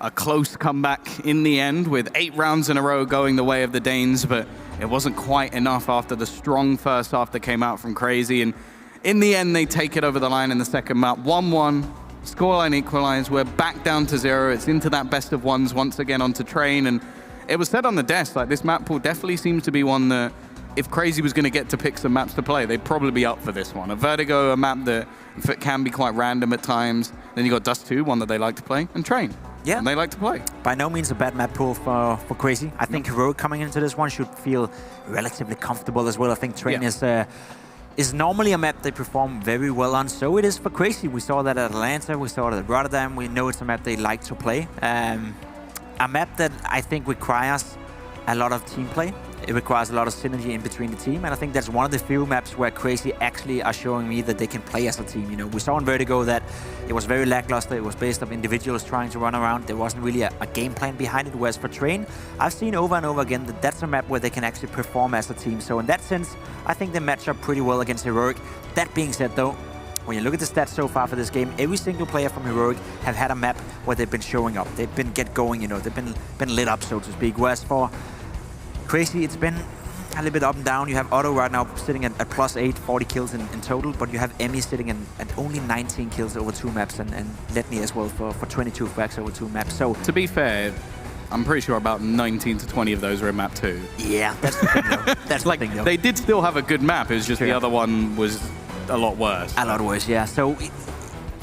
a close comeback in the end with 8 rounds in a row going the way of the Danes, but it wasn't quite enough after the strong first half that came out from CR4ZY. And in the end, they take it over the line in the second map. 1-1, scoreline equalized. We're back down to 0. It's into that best of ones once again onto Train. And it was said on the desk, like, this map pool definitely seems to be one that if CR4ZY was going to get to pick some maps to play, they'd probably be up for this one. A Vertigo, a map that can be quite random at times. Then you got Dust 2, one that they like to play, and Train. Yeah. And they like to play. By no means a bad map pool for CR4ZY. I think Heroic coming into this one should feel relatively comfortable as well. I think Train is normally a map they perform very well on. So it is for CR4ZY. We saw that at Atlanta, we saw that at Rotterdam. We know it's a map they like to play. A map that I think requires a lot of team play. It requires a lot of synergy in between the team, and I think that's one of the few maps where CR4ZY actually are showing me that they can play as a team. You know, we saw in Vertigo that it was very lackluster. It was based on individuals trying to run around. There wasn't really a game plan behind it. Whereas for Train, I've seen over and over again that that's a map where they can actually perform as a team. So in that sense, I think they match up pretty well against Heroic. That being said, though, when you look at the stats so far for this game, every single player from Heroic have had a map where they've been showing up. They've been get going. You know, they've been lit up, so to speak. Whereas for CR4ZY, it's been a little bit up and down. You have Otto right now sitting at +8, 40 kills in total, but you have Emmy sitting at only 19 kills over 2 maps, and Letney as well for 22 frags over 2 maps. So to be fair, I'm pretty sure about 19 to 20 of those were in map 2. Yeah, that's the thing though. That's like, the thing though. They did still have a good map, it was just the other one was a lot worse. A lot worse, yeah. So,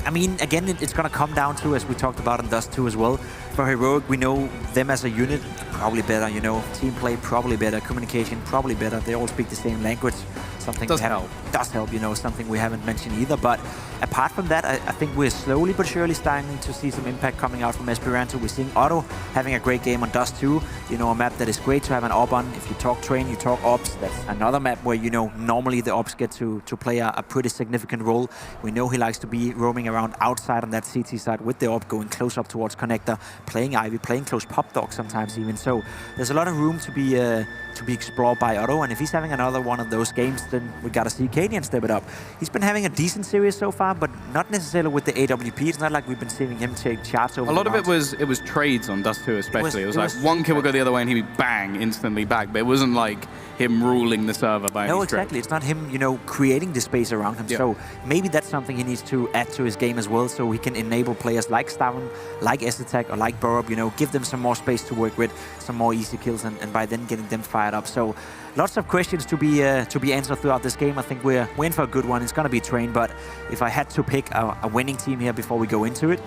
I mean, again, it's going to come down to, as we talked about in Dust 2 as well, for Heroic, we know them as a unit, probably better, you know, team play, probably better, communication, probably better. They all speak the same language. Something does help. Does help, you know, something we haven't mentioned either. But apart from that, I think we're slowly but surely starting to see some impact coming out from Esperanto. We're seeing Otto having a great game on Dust 2. You know, a map that is great to have an op on. If you talk Train, you talk ops. That's another map where, you know, normally the ops get to play a pretty significant role. We know he likes to be roaming around outside on that CT side with the op, going close up towards Connector, playing Ivy, playing close pop dog sometimes even. So there's a lot of room to be explored by Otto, and if he's having another one of those games, then we gotta see Cadian step it up. He's been having a decent series so far, but not necessarily with the AWP. It's not like we've been seeing him take charts over. A lot of it was trades on Dust 2 especially. It was like one kill would go the other way and he'd be bang, instantly back, but it wasn't like him ruling the server by any stretch. Exactly. It's not him, you know, creating the space around him. So maybe that's something he needs to add to his game as well, so he can enable players like Stavn, like S-Attack, or like Borup, you know, give them some more space to work with, some more easy kills, and by then getting them fired up. So lots of questions to be answered throughout this game. I think we're in for a good one. It's going to be Train, but if I had to pick a winning team here before we go into it,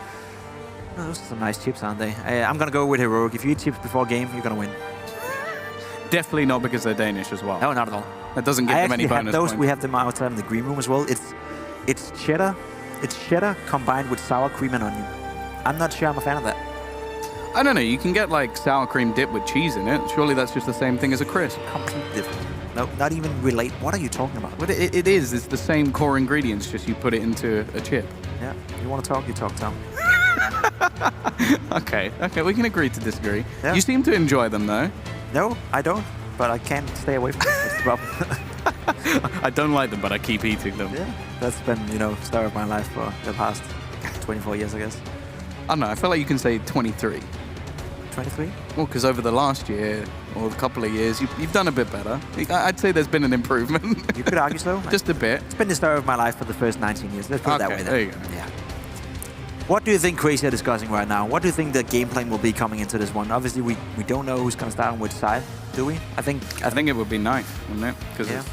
those are some nice chips, aren't they? I'm going to go with Heroic. If you eat chips before a game, you're going to win. Definitely not because they're Danish as well. No, not at all. That doesn't give them any bonus those. points. We have them outside in the green room as well. It's cheddar. It's cheddar combined with sour cream and onion. I'm not sure I'm a fan of that. I don't know. You can get like sour cream dip with cheese in it. Surely that's just the same thing as a crisp. Completely different. No, not even relate. What are you talking about? But it is. It's the same core ingredients, just you put it into a chip. Yeah. You want to talk? You talk, Tom. Okay, we can agree to disagree. Yeah. You seem to enjoy them, though. No, I don't. But I can't stay away from them. That's the problem. I don't like them, but I keep eating them. Yeah, that's been, you know, story of my life for the past 24 years, I guess. I don't know. I feel like you can say 23. 23? Well, because over the last year or a couple of years, you've done a bit better. I'd say there's been an improvement. You could argue so. Just a bit. It's been the story of my life for the first 19 years. Let's put it that way then. There you go. Yeah. What do you think CR4ZY are discussing right now? What do you think the game plan will be coming into this one? Obviously, we don't know who's going to start on which side, do we? I think it would be nice, wouldn't it? Because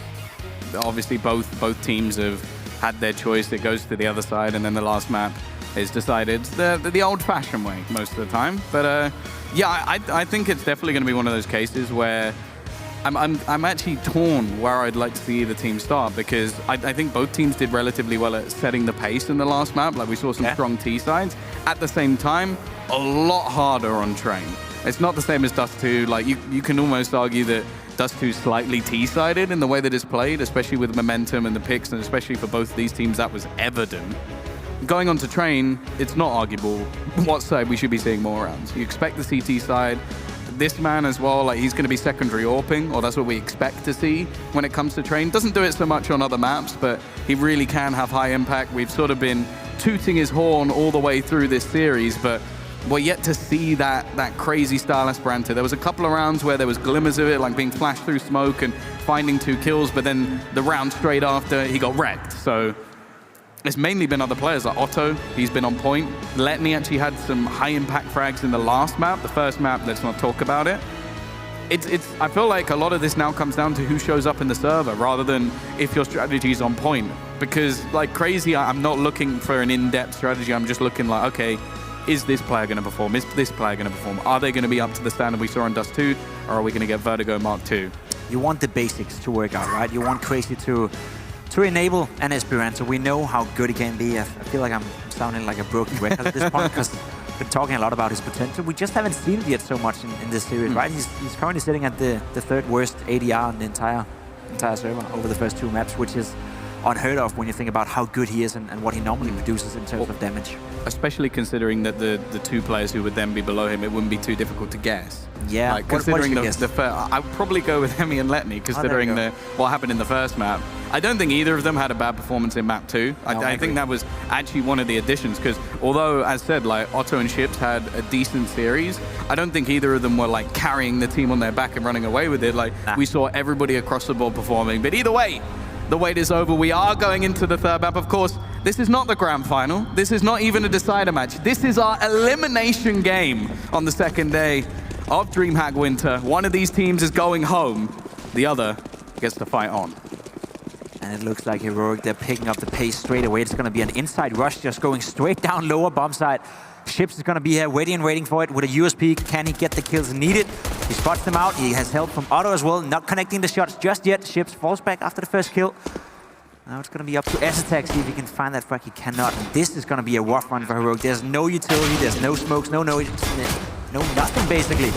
obviously both teams have had their choice. It goes to the other side, and then the last map is decided the old-fashioned way most of the time. But yeah, I think it's definitely going to be one of those cases where I'm actually torn where I'd like to see the team start, because I think both teams did relatively well at setting the pace in the last map. Like, we saw some strong T sides. At the same time, a lot harder on Train. It's not the same as Dust 2. Like, you can almost argue that Dust 2 is slightly T-sided in the way that it's played, especially with momentum and the picks, and especially for both of these teams, that was evident. Going on to Train, it's not arguable what side we should be seeing more rounds. You expect the CT side. This man as well, like, he's going to be secondary AWPing, or that's what we expect to see when it comes to Train. Doesn't do it so much on other maps, but he really can have high impact. We've sort of been tooting his horn all the way through this series, but we're yet to see that crazy style Esperanto. There was a couple of rounds where there was glimmers of it, like being flashed through smoke and finding 2 kills, but then the round straight after, he got wrecked. So it's mainly been other players like Otto. He's been on point. Letney actually had some high-impact frags in the last map. The first map, let's not talk about it. I feel like a lot of this now comes down to who shows up in the server rather than if your strategy is on point. Because like crazy, I'm not looking for an in-depth strategy. I'm just looking like, okay, is this player going to perform? Is this player going to perform? Are they going to be up to the standard we saw in Dust 2? Or are we going to get Vertigo Mark 2? You want the basics to work out, right? You want Crazy to enable an Esperanto. We know how good he can be. I feel like I'm sounding like a broken record at this point because we've been talking a lot about his potential. We just haven't seen it yet so much in this series, right? He's currently sitting at the 3rd worst ADR in the entire server over the first 2 maps, which is unheard of when you think about how good he is and what he normally produces in terms of damage. Especially considering that the 2 players who would then be below him, it wouldn't be too difficult to guess. Yeah, like, considering what I would probably go with Hemi and Letney, considering what happened in the first map. I don't think either of them had a bad performance in map 2. I think that was actually one of the additions, because although, as said, like Otto and Ships had a decent series, I don't think either of them were like carrying the team on their back and running away with it. Like we saw everybody across the board performing. But either way, the wait is over. We are going into the 3rd map. Of course, this is not the grand final. This is not even a decider match. This is our elimination game on the 2nd day of DreamHack Winter. One of these teams is going home. The other gets to fight on. And it looks like Heroic, they're picking up the pace straight away. It's going to be an inside rush, just going straight down lower bomb side. Ships is going to be here waiting for it with a USP. Can he get the kills needed? He spots them out. He has help from Otto as well. Not connecting the shots just yet. Ships falls back after the first kill. Now it's going to be up to SAttack, see if he can find that frag. He cannot. And this is going to be a rough run for Heroic. There's no utility. There's no smokes. No nothing, basically.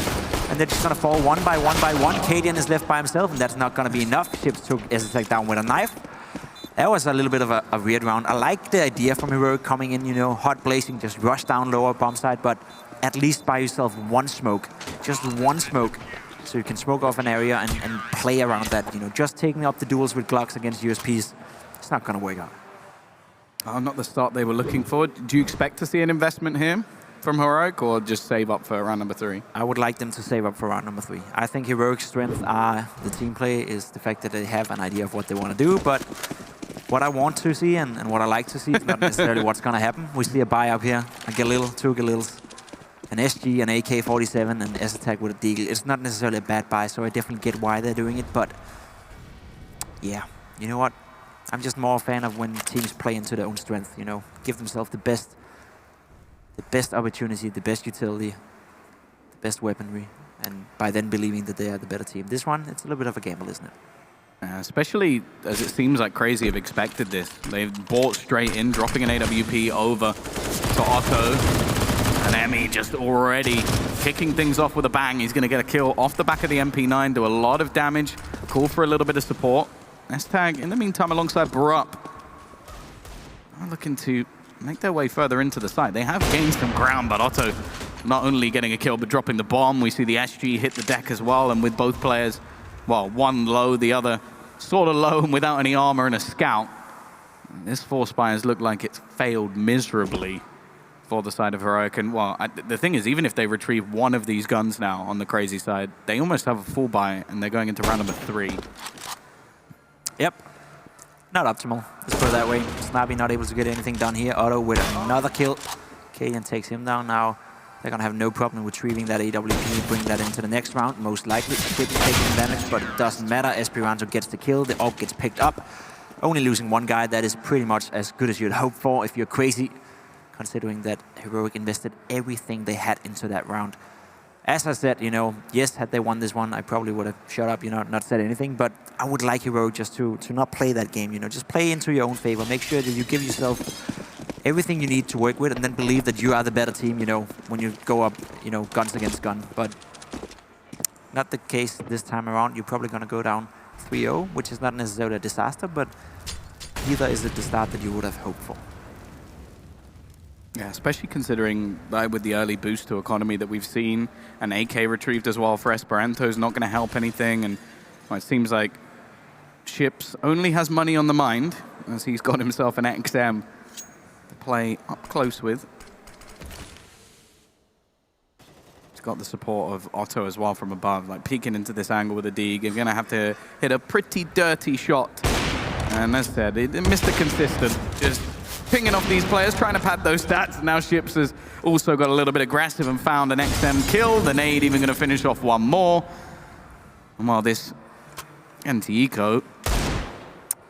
And they're just going to fall one by one. Cadian is left by himself, and that's not going to be enough. Ships took SAttack down with a knife. That was a little bit of a weird round. I like the idea from Heroic coming in, you know, hot blazing, just rush down lower bomb side, but at least buy yourself 1 smoke. Just 1 smoke. So you can smoke off an area and play around that, you know. Just taking up the duels with Glocks against USPs, it's not going to work out. Oh, not the start they were looking for. Do you expect to see an investment here from Heroic, or just save up for round number 3? I would like them to save up for round number 3. I think Heroic's strength are the team play, is the fact that they have an idea of what they want to do, but what I want to see and what I like to see is not necessarily what's going to happen. We see a buy up here, a Galil, 2 Galils, an SG, an AK-47, and SAttack with a Deagle. It's not necessarily a bad buy, so I definitely get why they're doing it, but yeah, you know what? I'm just more a fan of when teams play into their own strength, you know, give themselves the best opportunity, the best utility, the best weaponry, and by then believing that they are the better team. This one, it's a little bit of a gamble, isn't it? Especially as it seems like Crazy have expected this. They've bought straight in, dropping an AWP over to Otto. And Emmy just already kicking things off with a bang. He's going to get a kill off the back of the MP9, do a lot of damage, call for a little bit of support. STag, in the meantime, alongside Barup, are looking to make their way further into the site. They have gained some ground, but Otto not only getting a kill, but dropping the bomb. We see the SG hit the deck as well, and with both players, well, one low, the other sort of low and without any armor and a scout. This Force Spires look like it's failed miserably for the side of Heroic. And, well, the thing is, even if they retrieve one of these guns now on the Crazy side, they almost have a full buy, and they're going into round number 3. Yep. Not optimal. Let's put it that way. Snobby not able to get anything done here. Otto with another kill. Cadian takes him down now. They're going to have no problem retrieving that AWP, bring that into the next round, most likely. Ships taking damage, but it doesn't matter. Esperanto gets the kill. The AWP gets picked up. Only losing 1 guy. That is pretty much as good as you'd hope for if you're Crazy, considering that Heroic invested everything they had into that round. As I said, you know, yes, had they won this one, I probably would have shut up, you know, not said anything, but I would like Heroic just to not play that game, you know, just play into your own favor. Make sure that you give yourself everything you need to work with, and then believe that you are the better team, you know, when you go up, you know, guns against gun. But not the case this time around. You're probably going to go down 3-0, which is not necessarily a disaster, but neither is it the start that you would have hoped for. Yeah, especially considering with the early boost to economy that we've seen, an AK retrieved as well for Esperanto is not going to help anything. And well, it seems like Ships only has money on the mind, as he's got himself an XM to play up close with. got the support of Otto as well from above, like peeking into this angle with a dig. You're going to have to hit a pretty dirty shot. And as I said, Mr. Consistent, just pinging off these players, trying to pad those stats. Now Ships has also got a little bit aggressive and found an XM kill. The nade even going to finish off one more. And while this anti-eco,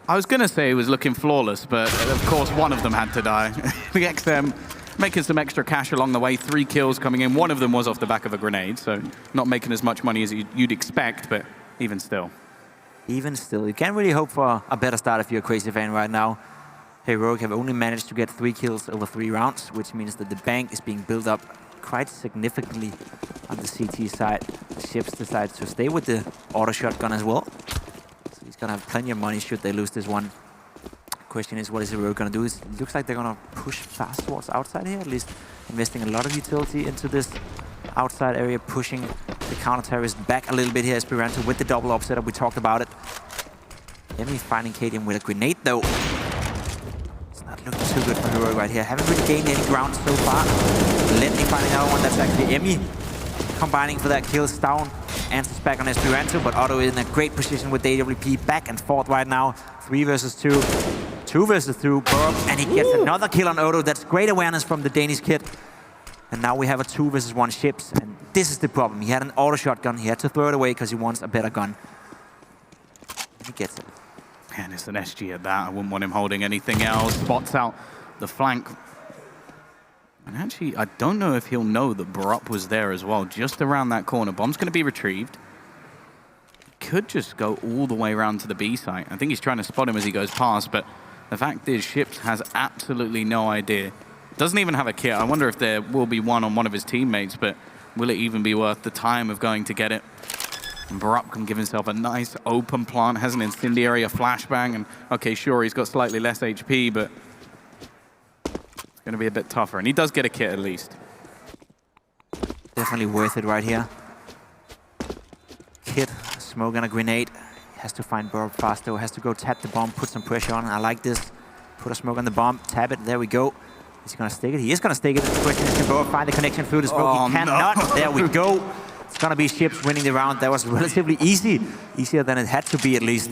I was going to say it was looking flawless, but of course one of them had to die. The XM making some extra cash along the way, 3 kills coming in. One of them was off the back of a grenade, so not making as much money as you'd expect, but even still. Even still, you can't really hope for a better start if you're a Crazy fan right now. Heroic have only managed to get 3 kills over 3 rounds, which means that the bank is being built up quite significantly on the CT side. Ships decides to stay with the auto shotgun as well. So he's gonna have plenty of money should they lose this one. Question is, what is Heroic gonna do? It looks like they're gonna push fast towards outside here, at least investing a lot of utility into this outside area, pushing the counter-terrorist back a little bit here. Esperanto with the double up setup, we talked about it. Emi finding Cadian with a grenade though. Not looking too good for Heroic right here. Haven't really gained any ground so far. Lenny finding another one. That's actually Emi combining for that kill. Down. Answers back on Esperanto, but Otto is in a great position with AWP back and forth right now. 3 versus 2. 2 versus 2. Burp, and he gets another kill on Otto. That's great awareness from the Danish kid. And now we have a 2 versus 1 Ships. And this is the problem. He had an auto shotgun. He had to throw it away because he wants a better gun. He gets it. And it's an SG at that. I wouldn't want him holding anything else. Spots out the flank. And actually, I don't know if he'll know that Barup was there as well, just around that corner. Bomb's going to be retrieved. Could just go all the way around to the B site. I think he's trying to spot him as he goes past, but the fact is, Ships has absolutely no idea. Doesn't even have a kit. I wonder if there will be one on one of his teammates, but will it even be worth the time of going to get it? And Barup can give himself a nice open plant, has an incendiary, a flashbang, and okay, sure, he's got slightly less HP, but it's going to be a bit tougher. And he does get a kit at least. Definitely worth it right here. Kit, smoke and a grenade. Has to find Barup fast though, has to go tap the bomb, put some pressure on. I like this. Put a smoke on the bomb, tap it, there we go. He's going to stick it. He is going to stick it. The question is, can Barup find the connection through the smoke? Oh, he cannot. No. There we go. It's going to be Ships winning the round. That was relatively easy. Easier than it had to be, at least,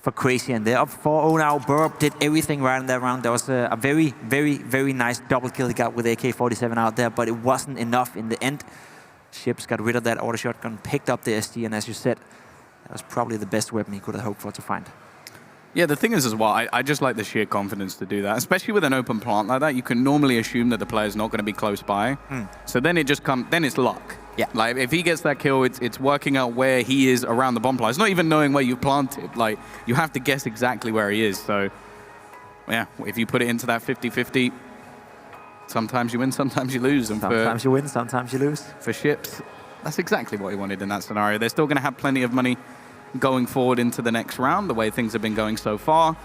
for Crazy. And they're up 4-0 now. Barup did everything right in that round. That was a very, very, very nice double kill he got with AK-47 out there, but it wasn't enough in the end. Ships got rid of that auto shotgun, picked up the SG, and as you said, that was probably the best weapon he could have hoped for to find. Yeah, the thing is as well, I just like the sheer confidence to do that, especially with an open plant like that. You can normally assume that the player's not going to be close by. So then it just comes, then it's luck. Yeah. Like if he gets that kill, it's working out where he is around the bomb plant. It's not even knowing where you planted. Like you have to guess exactly where he is. So yeah, if you put it into that 50-50, sometimes you win, sometimes you lose. And sometimes you win, sometimes you lose. For Ships, that's exactly what he wanted in that scenario. They're still going to have plenty of money going forward into the next round, the way things have been going so far.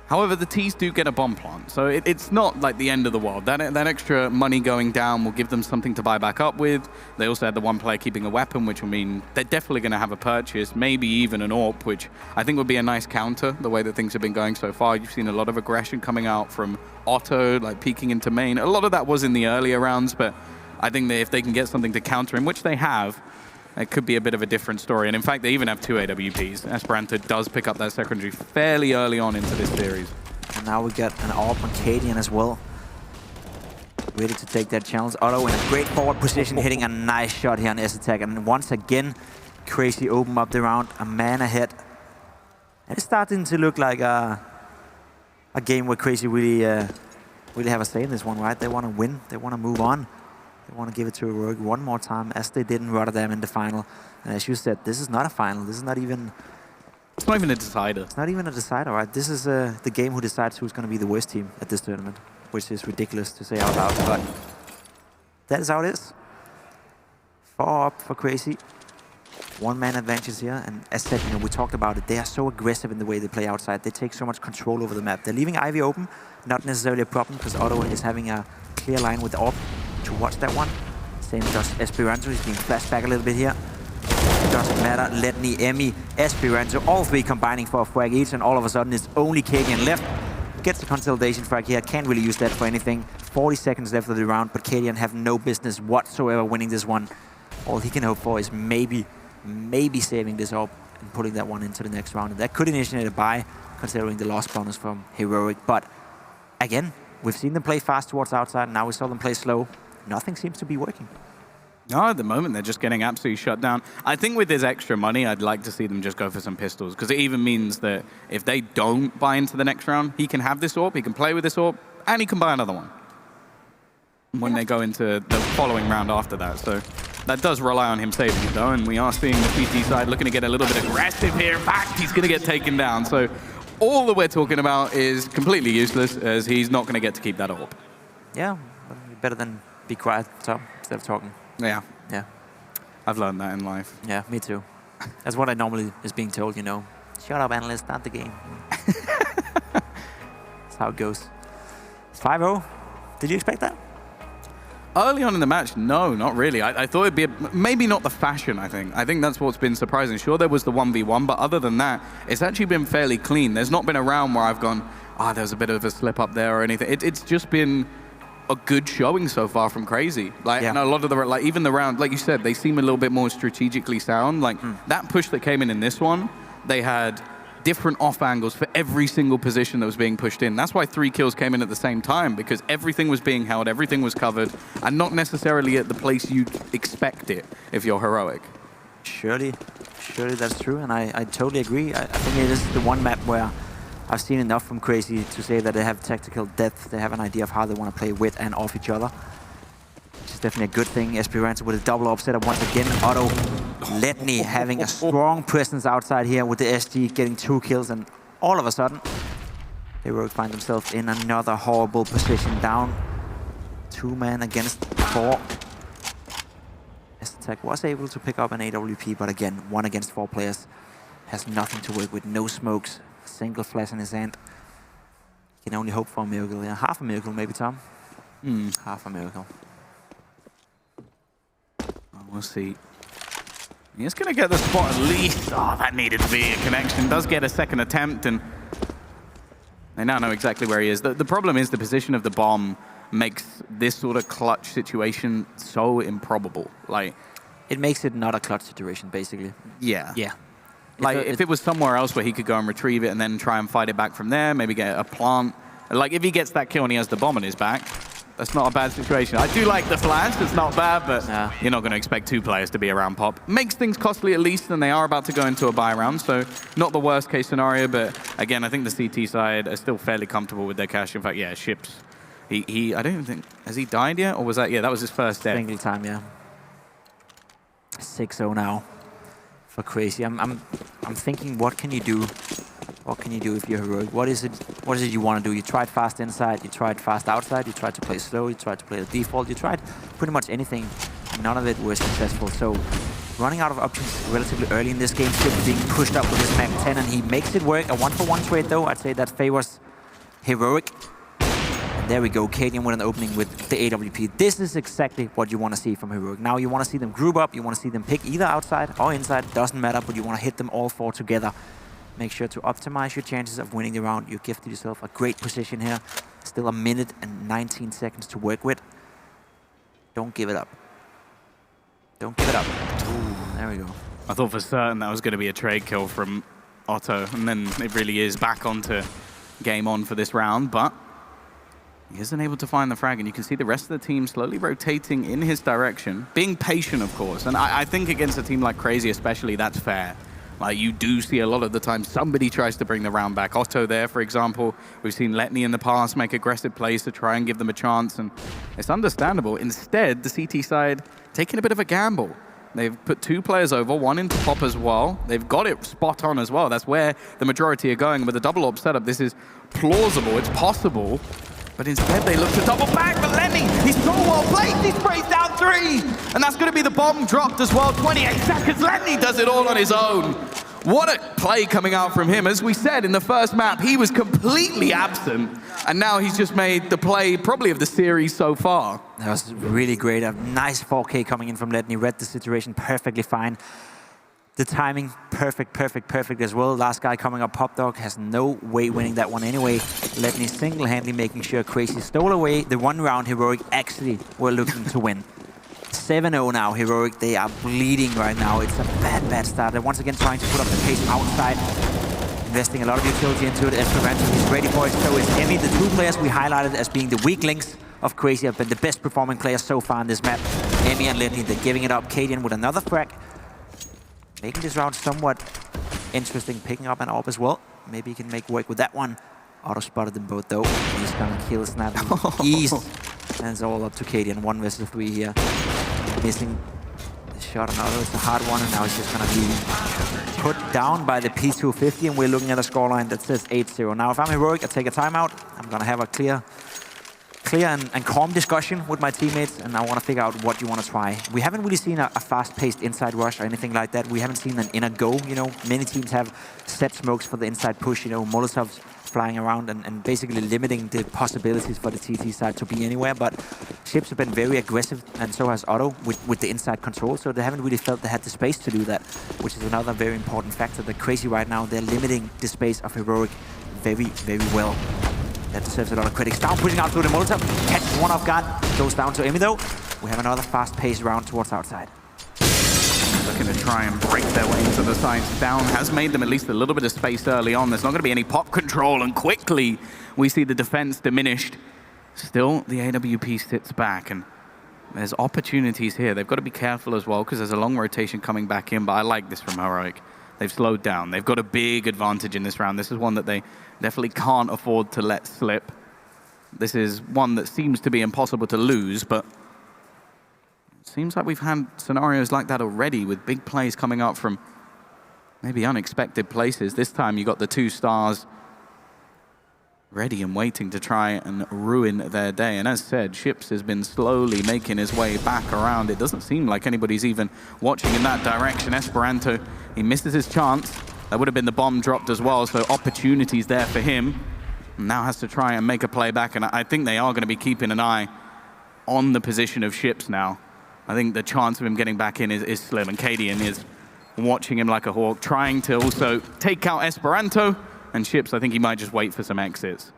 However, the T's do get a bomb plant, so it's not like the end of the world. That extra money going down will give them something to buy back up with. They also had the one player keeping a weapon, which will mean they're definitely going to have a purchase, maybe even an AWP, which I think would be a nice counter, the way that things have been going so far. You've seen a lot of aggression coming out from Otto, like peeking into main. A lot of that was in the earlier rounds, but I think that if they can get something to counter him, which they have, it could be a bit of a different story. And in fact, they even have 2 AWPs. Esperanto does pick up that secondary fairly early on into this series. And now we get an AWP on Cadian as well. Ready to take that challenge. Otto in a great forward position, hitting a nice shot here on S-Attack. And once again, Crazy open up the round, a man ahead. And it's starting to look like a game where Crazy really have a say in this one, right? They want to win, they want to move on. They want to give it to Heroic one more time, as they did in Rotterdam in the final. And as you said, this is not a final. This is not even... It's not even a decider. It's not even a decider, right? This is the game who decides who's going to be the worst team at this tournament, which is ridiculous to say out loud, but that is how it is. 4 up for Crazy. 1-man advantage here, and as said, you know, we talked about it. They are so aggressive in the way they play outside. They take so much control over the map. They're leaving Ivy open, not necessarily a problem, because Otto is having a clear line with the AWP to watch that one. Same does Esperanto. He's being flashed back a little bit here. Doesn't matter. Letney, Emi, Esperanto, all 3 combining for a frag each, and all of a sudden it's only Cadian left. Gets the consolidation frag here. Can't really use that for anything. 40 seconds left of the round, but Cadian have no business whatsoever winning this one. All he can hope for is maybe saving this up and putting that one into the next round. And that could initiate a bye, considering the loss bonus from Heroic. But again, we've seen them play fast towards outside, now we saw them play slow. Nothing seems to be working. No, at the moment, they're just getting absolutely shut down. I think with this extra money, I'd like to see them just go for some pistols, because it even means that if they don't buy into the next round, he can have this AWP, he can play with this AWP, and he can buy another one when they go into the following round after that. So that does rely on him saving it, though, and we are seeing the CT side looking to get a little bit aggressive here. In fact, he's going to get taken down. So all that we're talking about is completely useless, as he's not going to get to keep that AWP. Yeah, better than be quiet, Tom, instead of talking. Yeah. Yeah. I've learned that in life. Yeah, me too. That's what I normally is being told, you know. Shut up, analyst, start the game. That's how it goes. 5-0. Did you expect that? Early on in the match, no, not really. I thought it'd be maybe not the fashion, I think. I think that's what's been surprising. Sure, there was the 1v1, but other than that, it's actually been fairly clean. There's not been a round where I've gone, there's a bit of a slip up there or anything. It's just been a good showing so far from CR4ZY. Like, and a lot of the, like, even the round, like you said, they seem a little bit more strategically sound. Like, that push that came in this one, they had different off angles for every single position that was being pushed in. That's why 3 kills came in at the same time, because everything was being held, everything was covered, and not necessarily at the place you'd expect it if you're Heroic. Surely that's true, and I totally agree. I think it is the one map where I've seen enough from CR4ZY to say that they have tactical depth. They have an idea of how they want to play with and off each other, which is definitely a good thing. Esperanza with a double up setup once again. Otto Letny having a strong presence outside here with the SG, getting 2 kills, and all of a sudden, Heroic find themselves in another horrible position, down 2 men against 4. S-Attack was able to pick up an AWP, but again, 1 against 4 players. Has nothing to work with, no smokes. Single flash in his hand. Can only hope for a miracle. Yeah, half a miracle maybe, Tom. Half a miracle. We'll see. He's going to get the spot at least. Oh, that needed to be a connection. Does get a second attempt, and they now know exactly where he is. The problem is the position of the bomb makes this sort of clutch situation so improbable. Like, it makes it not a clutch situation, basically. Yeah. Yeah. Like, if it was somewhere else where he could go and retrieve it and then try and fight it back from there, maybe get a plant. Like, if he gets that kill and he has the bomb on his back, that's not a bad situation. I do like the flash, it's not bad, but you're not going to expect 2 players to be around pop. Makes things costly at least, and they are about to go into a buy round, so not the worst case scenario, but again, I think the CT side are still fairly comfortable with their cash. In fact, yeah, Ships. I don't even think, has he died yet? Or was that, that was his first death. Single time, yeah. 6-0 now for CR4ZY. I'm thinking, what can you do? What can you do if you're Heroic? What is it you want to do? You tried fast inside, you tried fast outside, you tried to play slow, you tried to play the default, you tried pretty much anything. None of it was successful. So running out of options relatively early in this game, Ships being pushed up with his Mac 10, and he makes it work. A 1-for-1 trade though, I'd say that favors Heroic. There we go, Cadian with an opening with the AWP. This is exactly what you want to see from Heroic. Now you want to see them group up, you want to see them pick either outside or inside, doesn't matter, but you want to hit them all 4 together. Make sure to optimize your chances of winning the round. You gifted yourself a great position here. Still 1 minute and 19 seconds to work with. Don't give it up. Don't give it up. Ooh, there we go. I thought for certain that was going to be a trade kill from Otto, and then it really is back onto game on for this round, but he isn't able to find the frag, and you can see the rest of the team slowly rotating in his direction, being patient, of course. And I think against a team like CR4ZY especially, that's fair. Like, you do see a lot of the time somebody tries to bring the round back. Otto there, for example. We've seen Letny in the past make aggressive plays to try and give them a chance, and it's understandable. Instead, the CT side taking a bit of a gamble. They've put 2 players over, 1 into pop as well. They've got it spot on as well. That's where the majority are going. With a double AWP setup, this is plausible, it's possible. But instead, they look to double back, but Lenny, he's so well placed, he sprays down 3! And that's going to be the bomb dropped as well, 28 seconds, Lenny does it all on his own. What a play coming out from him. As we said in the first map, he was completely absent, and now he's just made the play probably of the series so far. That was really great, a nice 4K coming in from Letny, read the situation perfectly fine. The timing, perfect as well. Last guy coming up, Pop Dog, has no way winning that one anyway. Letney single-handedly making sure Crazy stole away the 1 round Heroic actually were looking to win. 7-0 now, Heroic. They are bleeding right now. It's a bad start. They're once again trying to put up the pace outside. Investing a lot of utility into it. Esperanto is ready for it. So is Emmy. The 2 players we highlighted as being the weak links of Crazy have been the best performing players so far in this map. Emmy and Letney, they're giving it up. Cadian with another frag. Making this round somewhat interesting, picking up an AWP as well. Maybe he can make work with that one. Auto-spotted them both though. He's gonna kill Snap east. And it's all up to Cadian. 1 versus 3 here. Missing the shot on Auto. It's a hard one, and now he's just gonna be put down by the P250, and we're looking at a scoreline that says 8-0. Now, if I'm Heroic, I take a timeout. I'm gonna have a clear and calm discussion with my teammates, and I want to figure out what you want to try. We haven't really seen a fast-paced inside rush or anything like that. We haven't seen an inner go, you know. Many teams have set smokes for the inside push, you know, Molotovs flying around and basically limiting the possibilities for the TT side to be anywhere. But Ships have been very aggressive, and so has Otto with the inside control, so they haven't really felt they had the space to do that, which is another very important factor. That Crazy right now, they're limiting the space of Heroic very well. That deserves a lot of critics. Down, pushing out through the Molotov. Catches one off guard. Goes down to Emmy though. We have another fast-paced round towards outside. Looking to try and break their way into the sides. Down has made them at least a little bit of space early on. There's not going to be any pop control, and quickly we see the defense diminished. Still, the AWP sits back, and there's opportunities here. They've got to be careful as well, because there's a long rotation coming back in, but I like this from Heroic. They've slowed down. They've got a big advantage in this round. This is one that they definitely can't afford to let slip. This is one that seems to be impossible to lose, but it seems like we've had scenarios like that already, with big plays coming up from maybe unexpected places. This time you got the 2 stars ready and waiting to try and ruin their day. And as said, Ships has been slowly making his way back around. It doesn't seem like anybody's even watching in that direction. Esperanto, he misses his chance. That would have been the bomb dropped as well, so opportunities there for him. Now has to try and make a play back, and I think they are going to be keeping an eye on the position of Ships now. I think the chance of him getting back in is slim, and Cadian is watching him like a hawk, trying to also take out Esperanto. And Ships, I think he might just wait for some exits.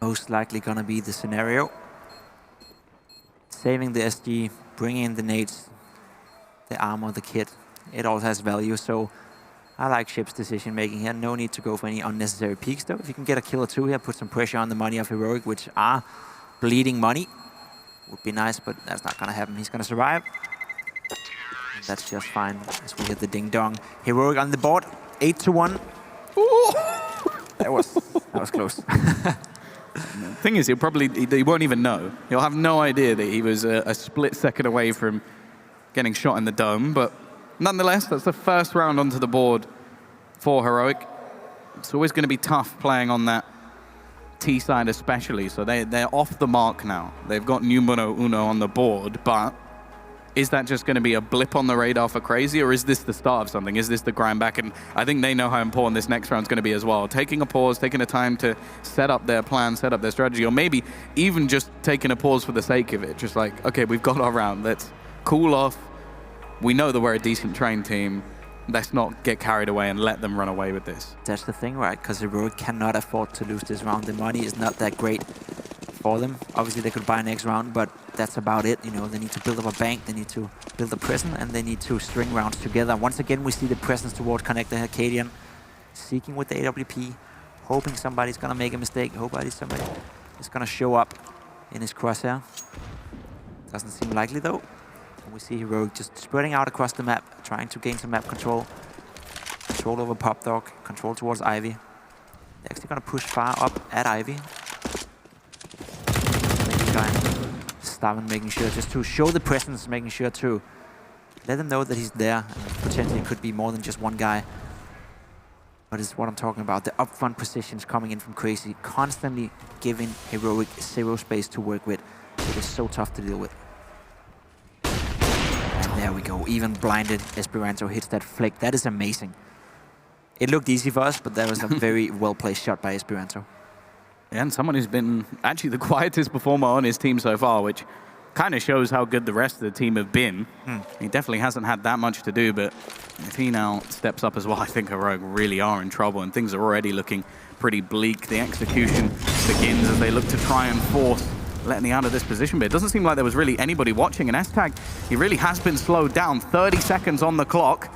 Most likely gonna be the scenario. Saving the SG, bringing in the nades, the armor, the kit. It all has value, so I like Ships' decision making here. No need to go for any unnecessary peaks though. If you can get a kill or 2 here, put some pressure on the money of Heroic, which are bleeding money. Would be nice, but that's not gonna happen. He's gonna survive. And that's just fine as we hit the ding dong. Heroic on the board, 8-1. That was close. The thing is, he won't even know. He'll have no idea that he was a split second away from getting shot in the dome. But nonetheless, that's the first round onto the board for Heroic. It's always going to be tough playing on that T side especially. So they're off the mark now. They've got numero uno on the board, but is that just going to be a blip on the radar for Crazy, or is this the start of something? Is this the grind back? And I think they know how important this next round is going to be as well. Taking a pause, taking a time to set up their plan, set up their strategy, or maybe even just taking a pause for the sake of it. Just like, okay, we've got our round. Let's cool off. We know that we're a decent trained team. Let's not get carried away and let them run away with this. That's the thing, right? Because Heroic cannot afford to lose this round. The money is not that great for them. Obviously, they could buy next round, but that's about it. You know, they need to build up a bank, they need to build a prison, and they need to string rounds together. Once again, we see the presence towards Connector here. Cadian seeking with the AWP, hoping somebody's gonna make a mistake, somebody is gonna show up in his crosshair. Doesn't seem likely though. And we see Heroic just spreading out across the map, trying to gain some map control. Control over Pop Dog, control towards Ivy. They're actually gonna push far up at Ivy. Starman making sure just to show the presence, making sure to let them know that he's there. And potentially could be more than just one guy. But it's what I'm talking about. The upfront positions coming in from Crazy, constantly giving Heroic zero space to work with. It is so tough to deal with. And there we go. Even blinded Esperanto hits that flick. That is amazing. It looked easy for us, but that was a very well-placed shot by Esperanto. Yeah, and someone who's been actually the quietest performer on his team so far, which kind of shows how good the rest of the team have been. He definitely hasn't had that much to do, but if he now steps up as well, I think Heroic really are in trouble, and things are already looking pretty bleak. The execution begins as they look to try and force Letney out of this position, but it doesn't seem like there was really anybody watching. And S-Tag, he really has been slowed down. 30 seconds on the clock.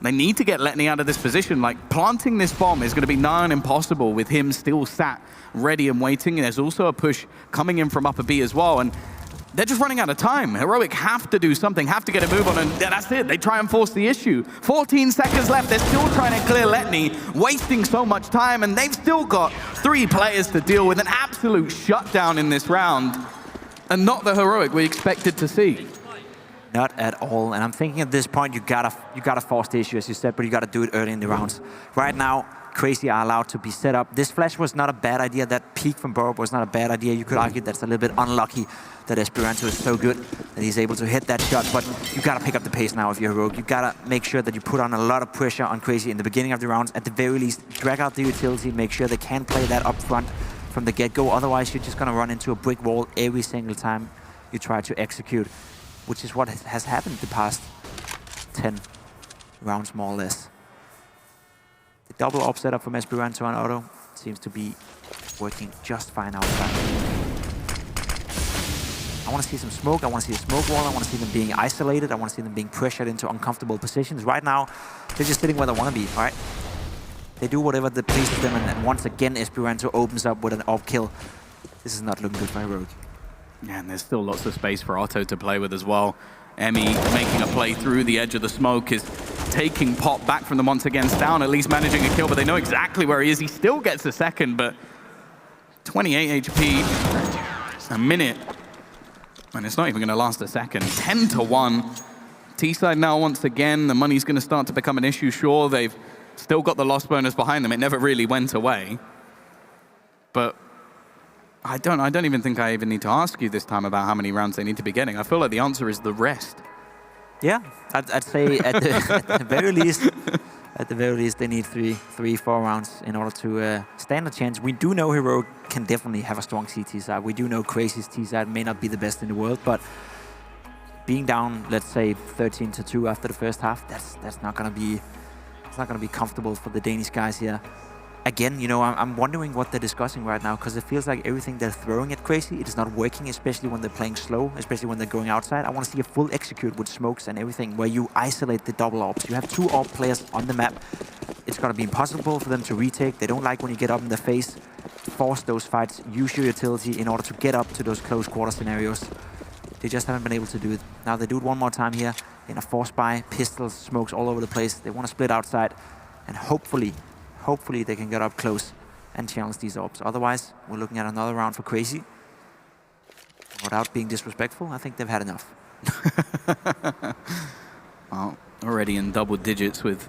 They need to get Letney out of this position. Like, planting this bomb is going to be nigh on impossible with him still sat ready and waiting. And there's also a push coming in from upper B as well. And they're just running out of time. Heroic have to do something, have to get a move on, and that's it. They try and force the issue. 14 seconds left. They're still trying to clear Letney, wasting so much time, and they've still got 3 players to deal with. An absolute shutdown in this round, and not the Heroic we expected to see. Not at all. And I'm thinking at this point, you gotta force the issue, as you said, but you gotta do it early in the rounds. Right now, Crazy are allowed to be set up. This flash was not a bad idea. That peek from Burrow was not a bad idea. You could argue that's a little bit unlucky that Esperanto is so good that he's able to hit that shot, but you gotta pick up the pace now if you're Heroic. You gotta make sure that you put on a lot of pressure on Crazy in the beginning of the rounds. At the very least, drag out the utility, make sure they can play that up front from the get-go. Otherwise, you're just gonna run into a brick wall every single time you try to execute, which is what has happened the past 10 rounds, more or less. The double op setup from Esperanto and Otto seems to be working just fine outside. I want to see some smoke. I want to see a smoke wall. I want to see them being isolated. I want to see them being pressured into uncomfortable positions. Right now, they're just sitting where they want to be, all right? They do whatever that pleases them, and once again, Esperanto opens up with an op kill. This is not looking good for Heroic. Yeah, and there's still lots of space for Otto to play with as well. Emmy making a play through the edge of the smoke, is taking Pop back from them once again. Down, at least managing a kill, but they know exactly where he is. He still gets a second, but 28 HP, a minute, and it's not even going to last a second. 10-1. T-side now once again, the money's going to start to become an issue. Sure, they've still got the loss bonus behind them. It never really went away, but I don't even think I even need to ask you this time about how many rounds they need to be getting. I feel like the answer is the rest. Yeah, I'd say at the very least, they need 3-4 rounds in order to stand a chance. We do know Heroic can definitely have a strong CT side. We do know Crazy's T side may not be the best in the world, but being down, let's say 13-2 after the first half, that's not gonna be comfortable for the Danish guys here. Again, you know, I'm wondering what they're discussing right now, because it feels like everything they're throwing at Crazy, it is not working, especially when they're playing slow, especially when they're going outside. I want to see a full execute with smokes and everything, where you isolate the double ops. You have 2 op players on the map. It's going to be impossible for them to retake. They don't like when you get up in their face. Force those fights. Use your utility in order to get up to those close quarter scenarios. They just haven't been able to do it. Now they do it one more time here in a force buy. Pistols, smokes all over the place. They want to split outside, and hopefully they can get up close and challenge these ops. Otherwise, we're looking at another round for Crazy. Without being disrespectful, I think they've had enough. Well, already in double digits with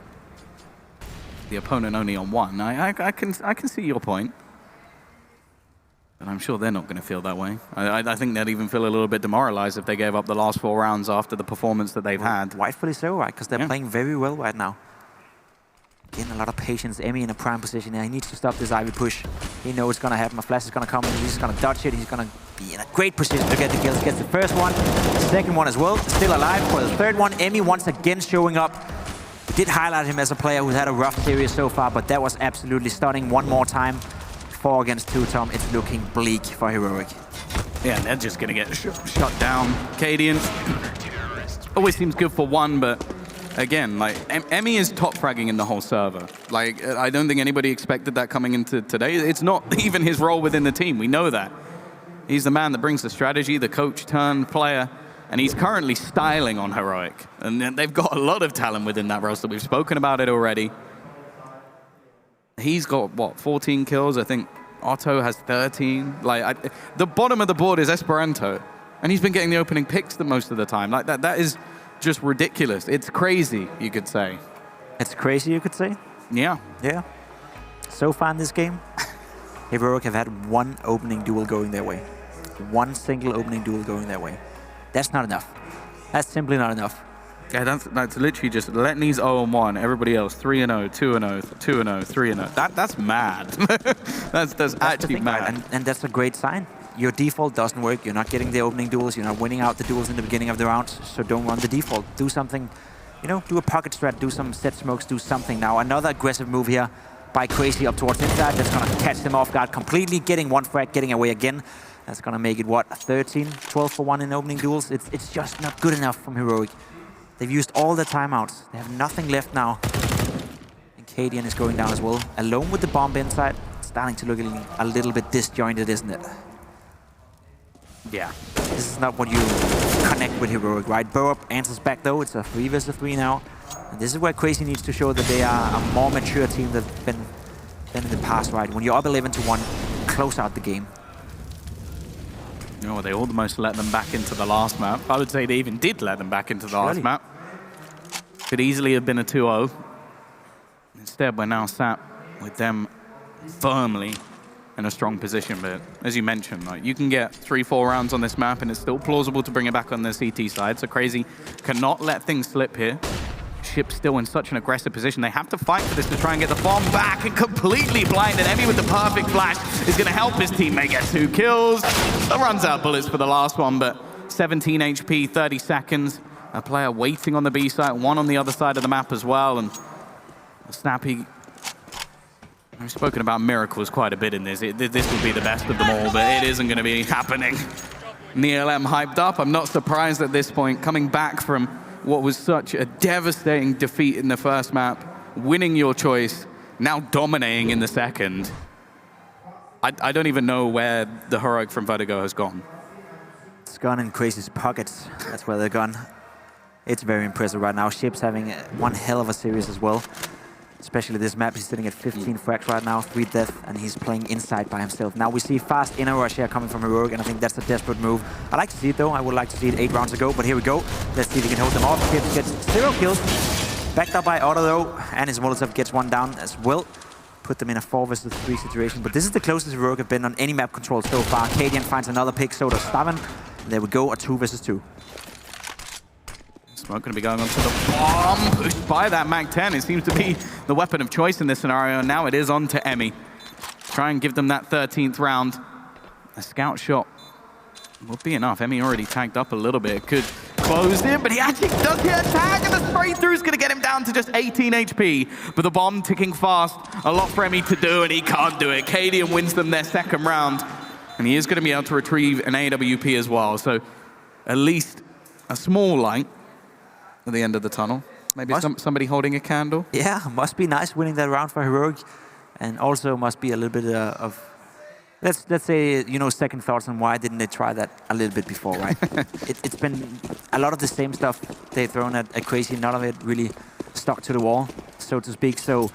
the opponent only on 1. I can see your point, but I'm sure they're not going to feel that way. I think they'd even feel a little bit demoralized if they gave up the last 4 rounds after the performance that they've had. Rightfully so, right? Because they're playing very well right now. Again, a lot of patience. Emmy in a prime position here. He needs to stop this Ivy push. He knows it's going to happen. A flash is going to come in. He's just going to dodge it. He's going to be in a great position to get the kills. Gets the first one, the second one as well. Still alive for the third one. Emmy once again showing up. We did highlight him as a player who's had a rough series so far, but that was absolutely stunning. One more time. 4 against 2, Tom. It's looking bleak for Heroic. Yeah, they're just going to get shut down. Cadian always seems good for 1, but again, like, Emmy is top fragging in the whole server. Like, I don't think anybody expected that coming into today. It's not even his role within the team. We know that. He's the man that brings the strategy, the coach turned player, and he's currently styling on Heroic. And they've got a lot of talent within that roster. We've spoken about it already. He's got, what, 14 kills? I think Otto has 13. Like, the bottom of the board is Esperanto, and he's been getting the opening picks the most of the time. Like, that is just ridiculous. It's crazy, you could say. It's crazy, you could say? Yeah. Yeah. So far in this game, Heroic have had 1 opening duel going their way. 1 single opening duel going their way. That's not enough. That's simply not enough. Yeah, that's literally just Letney's 0-1, everybody else 3-0, 2-0, 2-0, 3-0. That's mad. that's actually mad. And that's a great sign your default doesn't work. You're not getting the opening duels. You're not winning out the duels in the beginning of the rounds. So don't run the default. Do something, you know, do a pocket strat, do some set smokes, do something. Now another aggressive move here by Crazy up towards inside. That's going to catch them off guard completely. Getting one frag, getting away again. That's going to make it, what, 13, 12 for 1 in opening duels? It's just not good enough from Heroic. They've used all their timeouts. They have nothing left now. And Cadian is going down as well. Alone with the bomb inside. It's starting to look a little bit disjointed, isn't it? Yeah. This is not what you connect with Heroic, right? Bo answers back though. It's a 3 versus 3 now. And this is where Crazy needs to show that they are a more mature team than in the past, right? When you're up 11-1, close out the game. You know, they almost let them back into the last map. I would say they even did let them back into the last map. Could easily have been a 2-0. Instead, we're now sat with them firmly in a strong position. But as you mentioned, like, you can get 3-4 rounds on this map and it's still plausible to bring it back on the CT side. So Crazy cannot let things slip here. Ship's still in such an aggressive position. They have to fight for this to try and get the bomb back, and completely blinded. Emmy with the perfect flash is going to help his teammate get 2 kills. Runs out bullets for the last one, but 17 HP, 30 seconds. A player waiting on the B side, one on the other side of the map as well. And Snappy, I've spoken about miracles quite a bit in this. This will be the best of them all, but it isn't going to be happening. NeoLM hyped up. I'm not surprised at this point, coming back from what was such a devastating defeat in the first map, winning your choice, now dominating in the second. I don't even know where the Heroic from Vertigo has gone. It's gone in Crazy's pockets. That's where they're gone. It's very impressive right now. Ship's having one hell of a series as well. Especially this map, he's sitting at 15 frags right now, 3 death, and he's playing inside by himself. Now we see fast inner rush here coming from Heroic, and I think that's a desperate move. I like to see it though. I would like to see it 8 rounds ago, but here we go. Let's see if he can hold them off. Ship gets 0 kills. Backed up by Otto though, and his Molotov gets 1 down as well. Put them in a 4 versus 3 situation, but this is the closest Heroic have been on any map control so far. Cadian finds another pick, so does Staven. There we go, a 2 versus 2. Smoke going to be going onto the bomb, pushed by that Mag-10. It seems to be the weapon of choice in this scenario, and now it is on to Emmy. Try and give them that 13th round. A scout shot will be enough. Emmy already tagged up a little bit. Could close him, but he actually does get a tag, and the spray through is going to get him down to just 18 HP. But the bomb ticking fast, a lot for Emmy to do, and he can't do it. Cadian wins them their second round, and he is going to be able to retrieve an AWP as well. So at least a small light at the end of the tunnel. Maybe somebody holding a candle. Yeah, must be nice winning that round for Heroic. And also must be a little bit of, let's say, you know, second thoughts on why didn't they try that a little bit before, right? It's been a lot of the same stuff they've thrown at Crazy. None of it really stuck to the wall, so to speak. So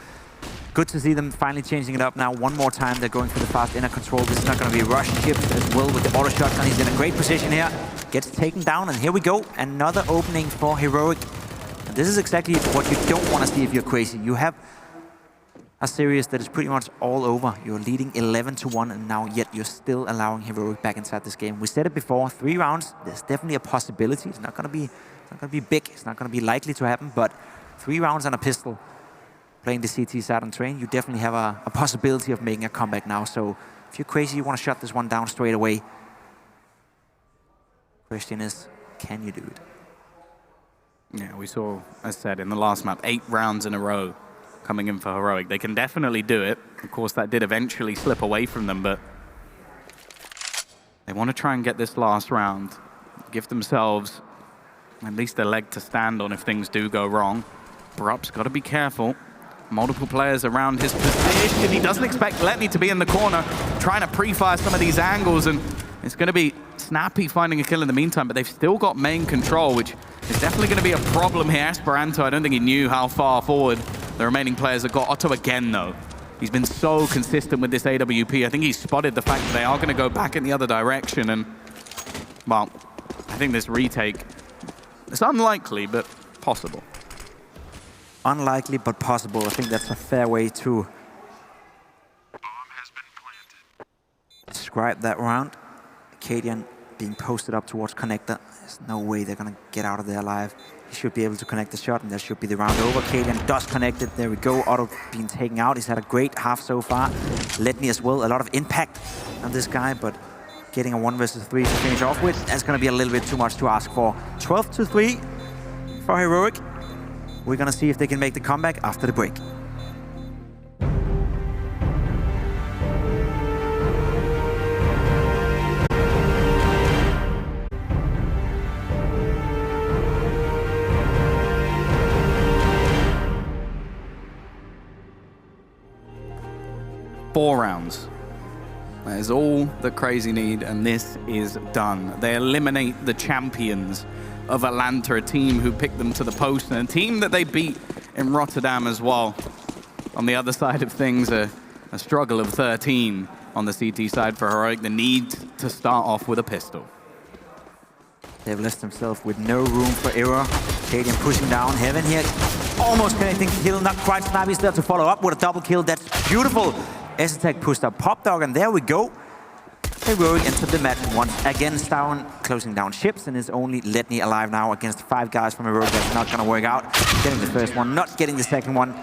good to see them finally changing it up now. One more time, they're going for the fast inner control. This is not going to be rushed. Chip as well with the auto shotgun. He's in a great position here. Gets taken down, and here we go. Another opening for Heroic. And this is exactly what you don't want to see if you're Crazy. You have a series that is pretty much all over. You're leading 11-1, and now yet you're still allowing Heroic back inside this game. We said it before, 3 rounds, there's definitely a possibility. It's not going to be big. It's not going to be likely to happen, but 3 rounds on a pistol, playing the CT side on train, you definitely have a possibility of making a comeback now. So if you're Crazy, you want to shut this one down straight away. Question is, can you do it? Yeah, we saw, as said, in the last map, 8 rounds in a row coming in for Heroic. They can definitely do it. Of course, that did eventually slip away from them, but they want to try and get this last round, give themselves at least a leg to stand on if things do go wrong. Brup's got to be careful. Multiple players around his position. He doesn't expect Letney to be in the corner, trying to pre-fire some of these angles, and it's going to be Snappy finding a kill in the meantime, but they've still got main control, which is definitely going to be a problem here. Esperanto, I don't think he knew how far forward the remaining players have got. Otto again, though. He's been so consistent with this AWP. I think he's spotted the fact that they are going to go back in the other direction, and, well, I think this retake, it's unlikely, but possible. Unlikely, but possible. I think that's a fair way to describe that round. Cadian being posted up towards connector. There's no way they're going to get out of there alive. He should be able to connect the shot, and that should be the round over. Cadian does connect it. There we go. Otto being taken out. He's had a great half so far. Letney as well. A lot of impact on this guy, but getting a 1 versus 3 to finish off with. That's going to be a little bit too much to ask for. 12-3 for Heroic. We're going to see if they can make the comeback after the break. Four rounds. That is all that Crazy need, and this is done. They eliminate the champions of Atlanta, a team who picked them to the post, and a team that they beat in Rotterdam as well. On the other side of things, a struggle of 13 on the CT side for Heroic. The need to start off with a pistol. They've left themselves with no room for error. Cadian pushing down. Heaven here, almost connecting the kill, not quite. Snappy's there to follow up with a double kill. That's beautiful. S-Attack pushed up Pop Dog, and there we go. Heroic entered the match once again, down, closing down ships, and is only Letney alive now against 5 guys from Heroic. That's not going to work out. Getting the first one, not getting the second one.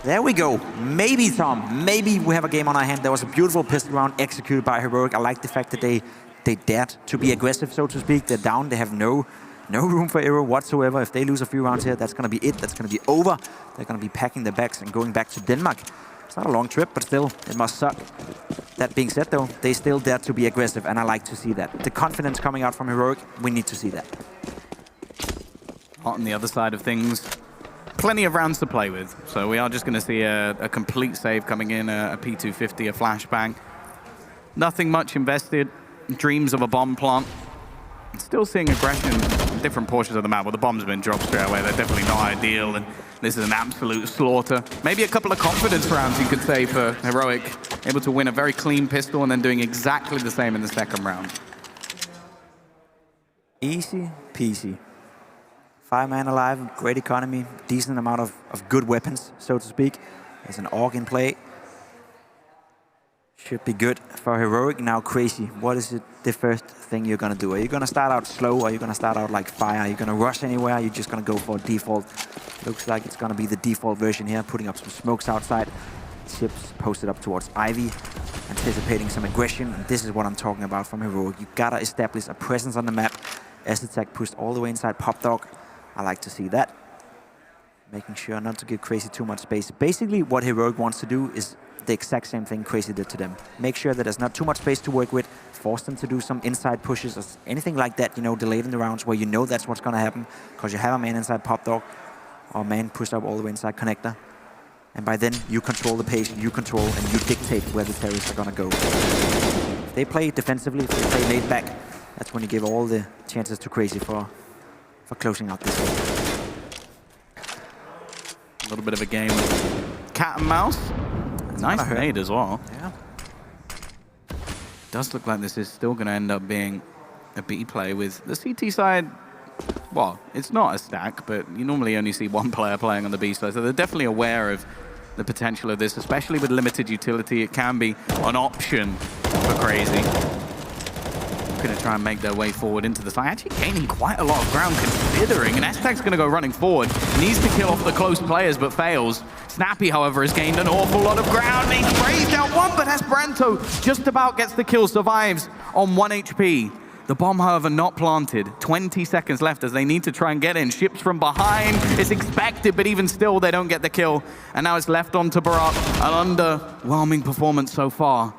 There we go. Maybe, Tom, maybe we have a game on our hand. There was a beautiful pistol round executed by Heroic. I like the fact that they dared to be aggressive, so to speak. They're down. They have no room for error whatsoever. If they lose a few rounds here, that's going to be it. That's going to be over. They're going to be packing their bags and going back to Denmark. It's not a long trip, but still, it must suck. That being said, though, they still dare to be aggressive, and I like to see that. The confidence coming out from Heroic, we need to see that. On the other side of things, plenty of rounds to play with. So we are just going to see a complete save coming in, a P250, a flashbang. Nothing much invested. Dreams of a bomb plant. Still seeing aggression in different portions of the map. Well, the bomb's been dropped straight away. They're definitely not ideal, and this is an absolute slaughter. Maybe a couple of confidence rounds, you could say, for Heroic. Able to win a very clean pistol and then doing exactly the same in the second round. Easy peasy. 5-man alive, great economy, decent amount of good weapons, so to speak. There's an AUG in play. Should be good for Heroic. Now, Crazy, what is the first thing you're going to do? Are you going to start out slow? Are you going to start out like fire? Are you going to rush anywhere? Are you just going to go for default? Looks like it's going to be the default version here, putting up some smokes outside. Ships posted up towards Ivy, anticipating some aggression. And this is what I'm talking about from Heroic. You got to establish a presence on the map. S-Attack pushed all the way inside Pop Dog. I like to see that. Making sure not to give Crazy too much space. Basically, what Heroic wants to do is the exact same thing Crazy did to them. Make sure that there's not too much space to work with, force them to do some inside pushes or anything like that, you know, delayed in the rounds where you know that's what's going to happen because you have a man inside Pop Dog or a man pushed up all the way inside Connector. And by then, you control the pace, you control, and you dictate where the terrorists are going to go. If they play defensively, if they play laid back, that's when you give all the chances to Crazy for closing out this game. A little bit of a game of cat and mouse. Nice nade as well. Yeah. Does look like this is still going to end up being a B play with the CT side. Well, it's not a stack, but you normally only see one player playing on the B side, so they're definitely aware of the potential of this, especially with limited utility. It can be an option for Crazy. Going to try and make their way forward into the side. Actually gaining quite a lot of ground considering, and S-Tech's going to go running forward. Needs to kill off the close players, but fails. Snappy, however, has gained an awful lot of ground. He's raised out one, but Esperanto just about gets the kill, survives on 1 HP. The bomb, however, not planted. 20 seconds left as they need to try and get in. Ships from behind. It's expected, but even still, they don't get the kill. And now it's left on to Barak. An underwhelming performance so far.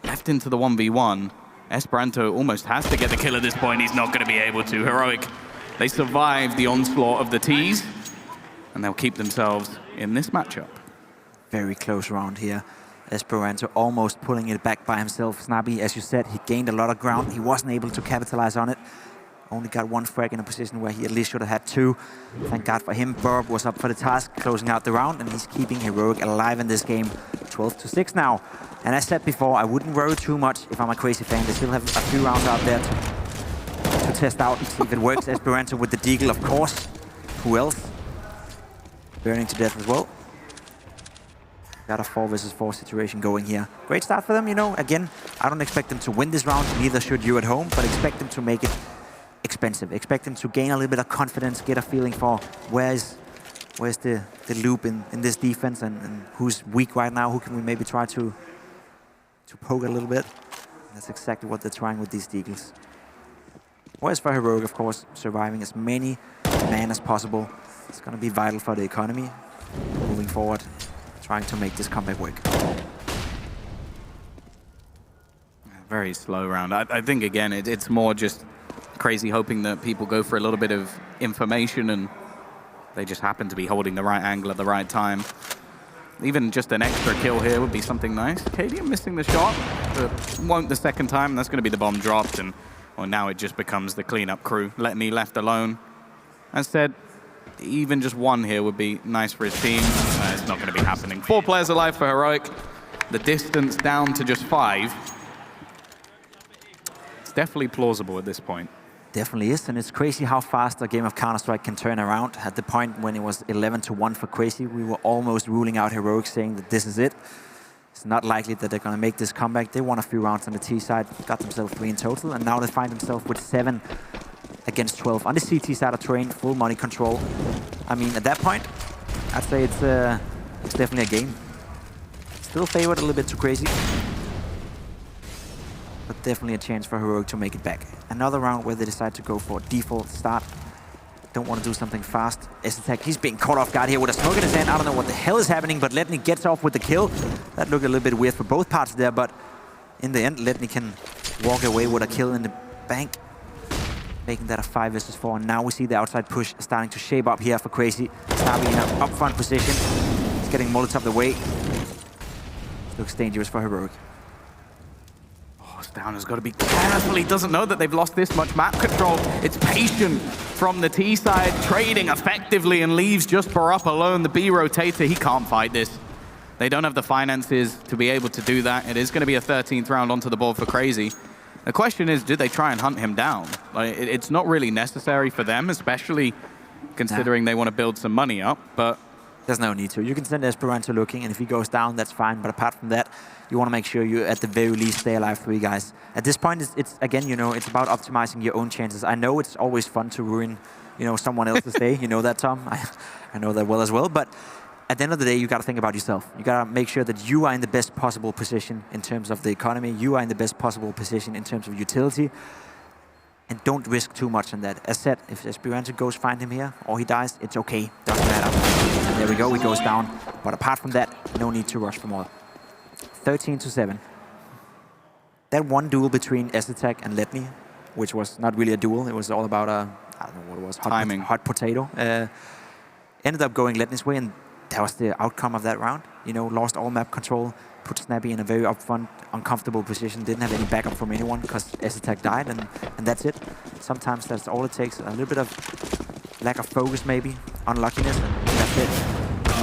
Left into the 1v1. Esperanto almost has to get the kill at this point. He's not going to be able to. Heroic, they survive the onslaught of the T's, and they'll keep themselves in this matchup. Very close round here. Esperanto almost pulling it back by himself. Snappy, as you said, he gained a lot of ground. He wasn't able to capitalize on it. Only got one frag in a position where he at least should have had 2. Thank God for him. Burb was up for the task, closing out the round, and he's keeping Heroic alive in this game. 12-6 now. And as said before, I wouldn't worry too much if I'm a Crazy fan. They still have a few rounds out there to test out and see if it works. Esperanto with the deagle, of course. Who else? Burning to death as well. Got a 4 versus 4 situation going here. Great start for them, you know. Again, I don't expect them to win this round, neither should you at home, but expect them to make it expensive. Expect them to gain a little bit of confidence, get a feeling for where's the loop in this defense and who's weak right now, who can we maybe try to poke a little bit. That's exactly what they're trying with these deagles. Whereas for Heroic, of course, surviving as many men as possible. It's going to be vital for the economy moving forward, trying to make this comeback work. Very slow round. I think, again, it's more just crazy hoping that people go for a little bit of information and they just happen to be holding the right angle at the right time. Even just an extra kill here would be something nice. Cadian missing the shot, but won't the second time. That's going to be the bomb dropped, and well, now it just becomes the cleanup crew. Letney left alone. As said, even just one here would be nice for his team. It's not going to be happening. 4 players alive for Heroic. The distance down to just 5. It's definitely plausible at this point. Definitely is, and it's crazy how fast a game of Counter-Strike can turn around. At the point when it was 11-1 for Crazy, we were almost ruling out Heroic, saying that this is it. It's not likely that they're going to make this comeback. They won a few rounds on the T side, got themselves 3 in total, and now they find themselves with 7 against 12. On the CT side of terrain, full money control. I mean, at that point, I'd say it's definitely a game. Still favored a little bit to Crazy, but definitely a chance for Heroic to make it back. Another round where they decide to go for a default start. Don't want to do something fast. SC, he's being caught off guard here with a smoke in his hand. I don't know what the hell is happening, but Letney gets off with the kill. That looked a little bit weird for both parts there, but in the end, Letney can walk away with a kill in the bank, making that a 5 versus 4. And now we see the outside push starting to shape up here for Crazy. Starting in an up-front position. He's getting Molotov away. Looks dangerous for Heroic. Down has got to be careful. He doesn't know that they've lost this much map control. It's patient from the T side, trading effectively, and leaves just Barup alone. The B rotator, he can't fight this. They don't have the finances to be able to do that. It is going to be a 13th round onto the board for Crazy. The question is, do they try and hunt him down? Like, it's not really necessary for them, especially considering they want to build some money up, but there's no need to. You can send Esperanto looking, and if he goes down, that's fine. But apart from that, you want to make sure you, at the very least, stay alive 3 guys. At this point, it's again, you know, it's about optimizing your own chances. I know it's always fun to ruin, you know, someone else's day. You know that, Tom. I know that well as well. But at the end of the day, you got to think about yourself. You got to make sure that you are in the best possible position in terms of the economy. You are in the best possible position in terms of utility. And don't risk too much on that. As said, if Esperanto goes find him here, or he dies, it's okay. Doesn't matter. And there we go, he goes down. But apart from that, no need to rush for more. 13-7. That one duel between SC and Letney, which was not really a duel, it was all about I don't know what it was, hot potato. Ended up going Letney's way, and that was the outcome of that round. You know, lost all map control, put Snappy in a very upfront, uncomfortable position, didn't have any backup from anyone because SC died, and that's it. Sometimes that's all it takes, a little bit of lack of focus maybe, unluckiness, and that's it.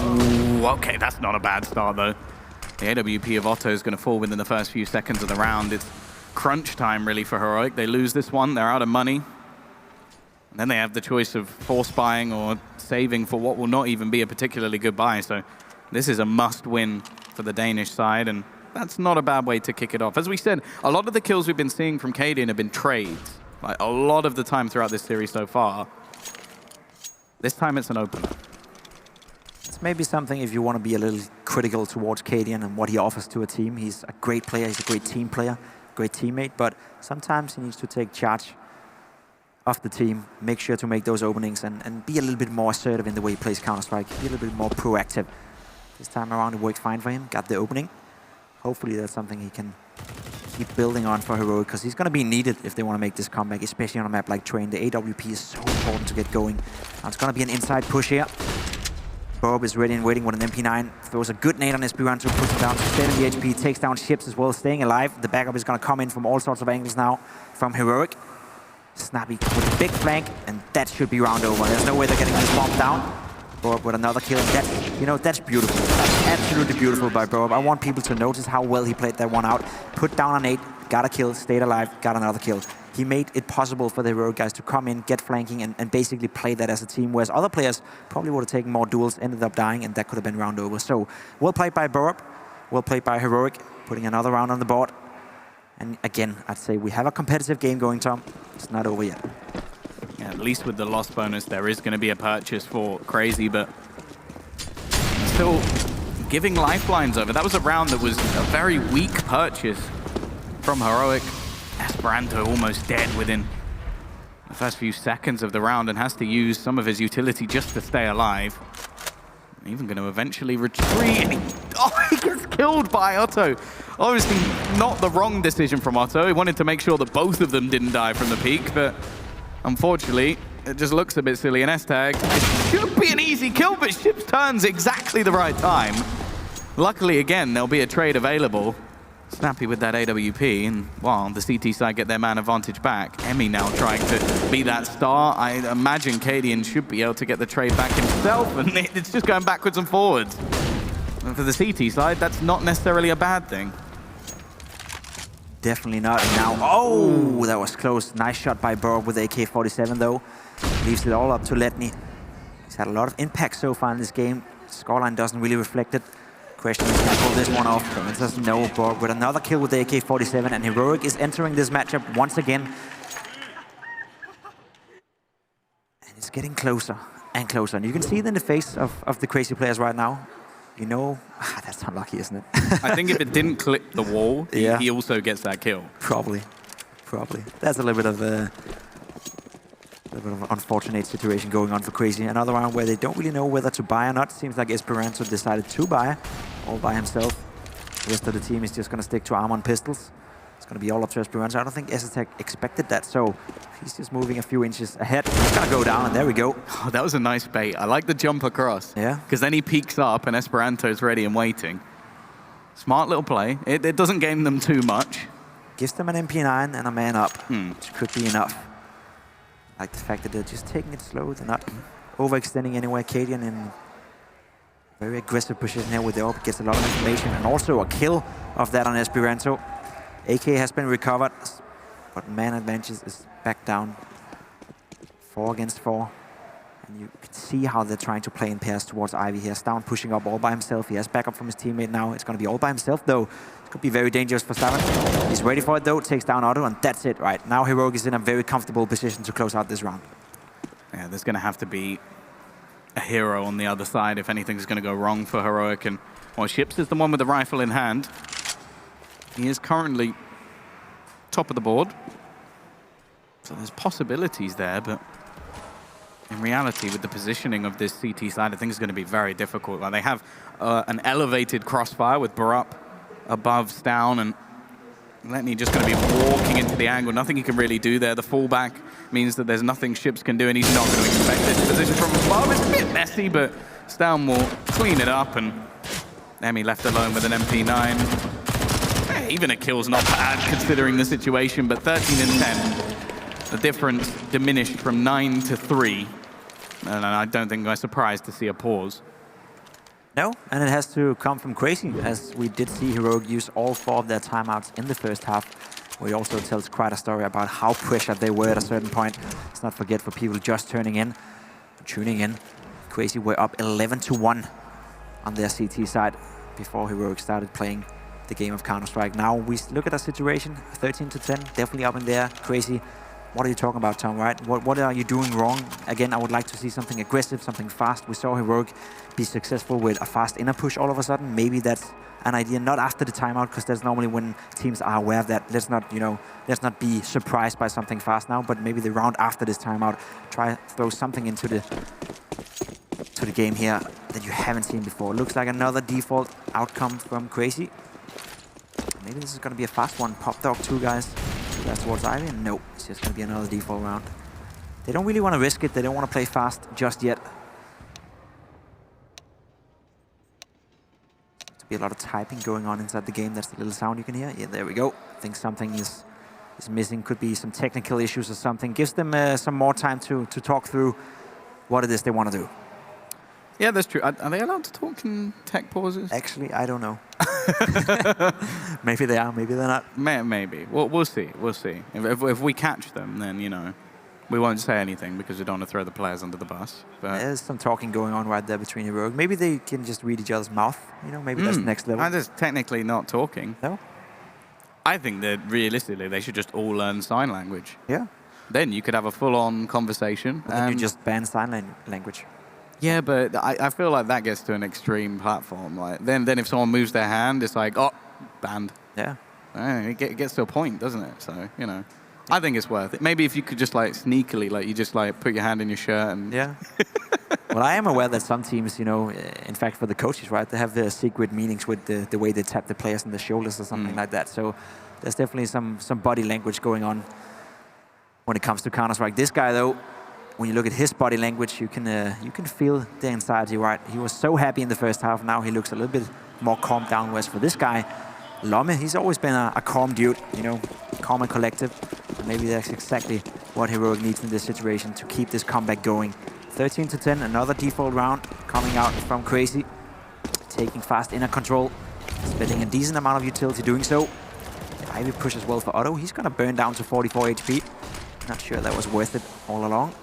Ooh, okay, that's not a bad start though. The AWP of Otto is going to fall within the first few seconds of the round. It's crunch time really for Heroic. They lose this one, they're out of money. And then they have the choice of force buying or saving for what will not even be a particularly good buy. So this is a must-win for the Danish side, and that's not a bad way to kick it off. As we said, a lot of the kills we've been seeing from Cadian have been trades. Like a lot of the time throughout this series so far. This time it's an opener. It's maybe something if you want to be a little critical towards Cadian and what he offers to a team. He's a great player, he's a great team player, great teammate, but sometimes he needs to take charge of the team, make sure to make those openings and be a little bit more assertive in the way he plays Counter-Strike, be a little bit more proactive. This time around it worked fine for him, got the opening. Hopefully that's something he can keep building on for Heroic, because he's going to be needed if they want to make this comeback, especially on a map like Train. The AWP is so important to get going. Now it's going to be an inside push here. Bob is ready and waiting with an MP9. Throws a good nade on Esperanto, puts him down to 70 HP, takes down ships as well, staying alive. The backup is going to come in from all sorts of angles now from Heroic. Snappy with a big flank, and that should be round over. There's no way they're getting this bomb down. Bob with another kill, and that, you know, that's beautiful. That's absolutely beautiful by Bob. I want people to notice how well he played that one out. Put down an 8, got a kill, stayed alive, got another kill. He made it possible for the Heroic guys to come in, get flanking, and basically play that as a team, whereas other players probably would have taken more duels, ended up dying, and that could have been round over. So, well played by Borup, well played by Heroic, putting another round on the board. And again, I'd say we have a competitive game going, Tom. It's not over yet. Yeah, at least with the loss bonus, there is going to be a purchase for Crazy, but still giving lifelines over. That was a round that was a very weak purchase from Heroic. Esperanto almost dead within the first few seconds of the round and has to use some of his utility just to stay alive. Even going to eventually retreat. He gets killed by Otto. Obviously not the wrong decision from Otto. He wanted to make sure that both of them didn't die from the peak, but unfortunately, it just looks a bit silly. And S-Tag, it should be an easy kill, but Ships turns exactly the right time. Luckily, again, there'll be a trade available. Snappy with that AWP, and while the CT side get their man advantage back, Emmy now trying to be that star. I imagine Cadian should be able to get the trade back himself, and it's just going backwards and forwards. And for the CT side, that's not necessarily a bad thing. Definitely not. Now, oh, that was close. Nice shot by Borg with AK-47, though. Leaves it all up to Letny. He's had a lot of impact so far in this game. Scoreline doesn't really reflect it. Question is, can I pull this one off? It doesn't know. Borg with another kill with the AK-47, and Heroic is entering this matchup once again. And it's getting closer and closer. And you can see it in the face of the crazy players right now. You know, that's unlucky, isn't it? I think if it didn't clip the wall, he also gets that kill. Probably. That's a little bit of an unfortunate situation going on for Crazy. Another round where they don't really know whether to buy or not. Seems like Esperanto decided to buy all by himself. The rest of the team is just going to stick to armor and pistols. It's going to be all up to Esperanto. I don't think SSTech expected that, so he's just moving a few inches ahead. He's going to go down, and there we go. Oh, that was a nice bait. I like the jump across. Yeah. Because then he peeks up, and Esperanto's ready and waiting. Smart little play. It doesn't game them too much. Gives them an MP9 and a man up, which could be enough. I like the fact that they're just taking it slow. They're not overextending anywhere. Cadian in very aggressive position here with the AWP. Gets a lot of information, and also a kill of that on Esperanto. AK has been recovered, but man advantage is back down. 4 against 4. And you can see how they're trying to play in pairs towards Ivy here. Down pushing up all by himself. He has backup from his teammate now. It's going to be all by himself, though. It could be very dangerous for Stavin. He's ready for it, though. Takes down Otto, and that's it, right? Now Heroic is in a very comfortable position to close out this round. Yeah, there's going to have to be a hero on the other side if anything's going to go wrong for Heroic. And well, Ships is the one with the rifle in hand. He is currently top of the board. So there's possibilities there, but in reality, with the positioning of this CT side, I think it's going to be very difficult. Like, they have an elevated crossfire with Barup above Stown, and Letny just going to be walking into the angle. Nothing he can really do there. The fallback means that there's nothing Ships can do, and he's not going to expect this position from above. It's a bit messy, but Stown will clean it up, and Emmy left alone with an MP9. Even a kill's not bad considering the situation, but 13 and 10. The difference diminished from 9 to 3. And I don't think I'm surprised to see a pause. No, and it has to come from Crazy, as we did see Heroic use all 4 of their timeouts in the first half. Where he also tells quite a story about how pressured they were at a certain point. Let's not forget, for people just tuning in, Crazy were up 11-1 on their CT side before Heroic started playing the game of Counter-Strike. Now we look at our situation, 13-10, definitely up in there. Crazy. What are you talking about, Tom, right? What are you doing wrong? Again, I would like to see something aggressive, something fast. We saw Heroic be successful with a fast inner push all of a sudden. Maybe that's an idea, not after the timeout, because that's normally when teams are aware of that. Let's not, let's not be surprised by something fast now, but maybe the round after this timeout, try throw something into the game here that you haven't seen before. Looks like another default outcome from Crazy. Maybe this is going to be a fast one. Pop Dog 2 guys. That's towards Ivy. No, it's just going to be another default round. They don't really want to risk it. They don't want to play fast just yet. There's be a lot of typing going on inside the game. That's the little sound you can hear. Yeah, there we go. I think something is missing. Could be some technical issues or something. Gives them some more time to talk through what it is they want to do. Yeah, that's true. Are they allowed to talk in tech pauses? Actually, I don't know. Maybe they are, maybe they're not. Maybe. We'll see. We'll see. If we catch them, then, we won't say anything because we don't want to throw the players under the bus. But there's some talking going on right there between Heroic. Maybe they can just read each other's mouth. Maybe that's the next level. I'm just technically not talking. No? I think that realistically, they should just all learn sign language. Yeah. Then you could have a full-on conversation. But then you just ban sign language. Yeah, but I feel like that gets to an extreme platform. Like then if someone moves their hand, it's like, oh, banned. Yeah. It gets to a point, doesn't it? So, you know, I think it's worth it. Maybe if you could just like sneakily, like you just like put your hand in your shirt and... Yeah. Well, I am aware that some teams, you know, in fact for the coaches, right, they have their secret meanings with the way they tap the players in the shoulders or something like that. So there's definitely some body language going on when it comes to Counter-Strike. This guy, though, when you look at his body language, you can feel the anxiety, right? He was so happy in the first half. Now he looks a little bit more calmed down. Whereas for this guy, Lomme, he's always been a calm dude, you know, calm and collective. And maybe that's exactly what Heroic needs in this situation to keep this comeback going. 13-10, another default round coming out from CR4ZY. Taking fast inner control, spending a decent amount of utility doing so. The Ivy push as well for Otto. He's gonna burn down to 44 HP. Not sure that was worth it all along.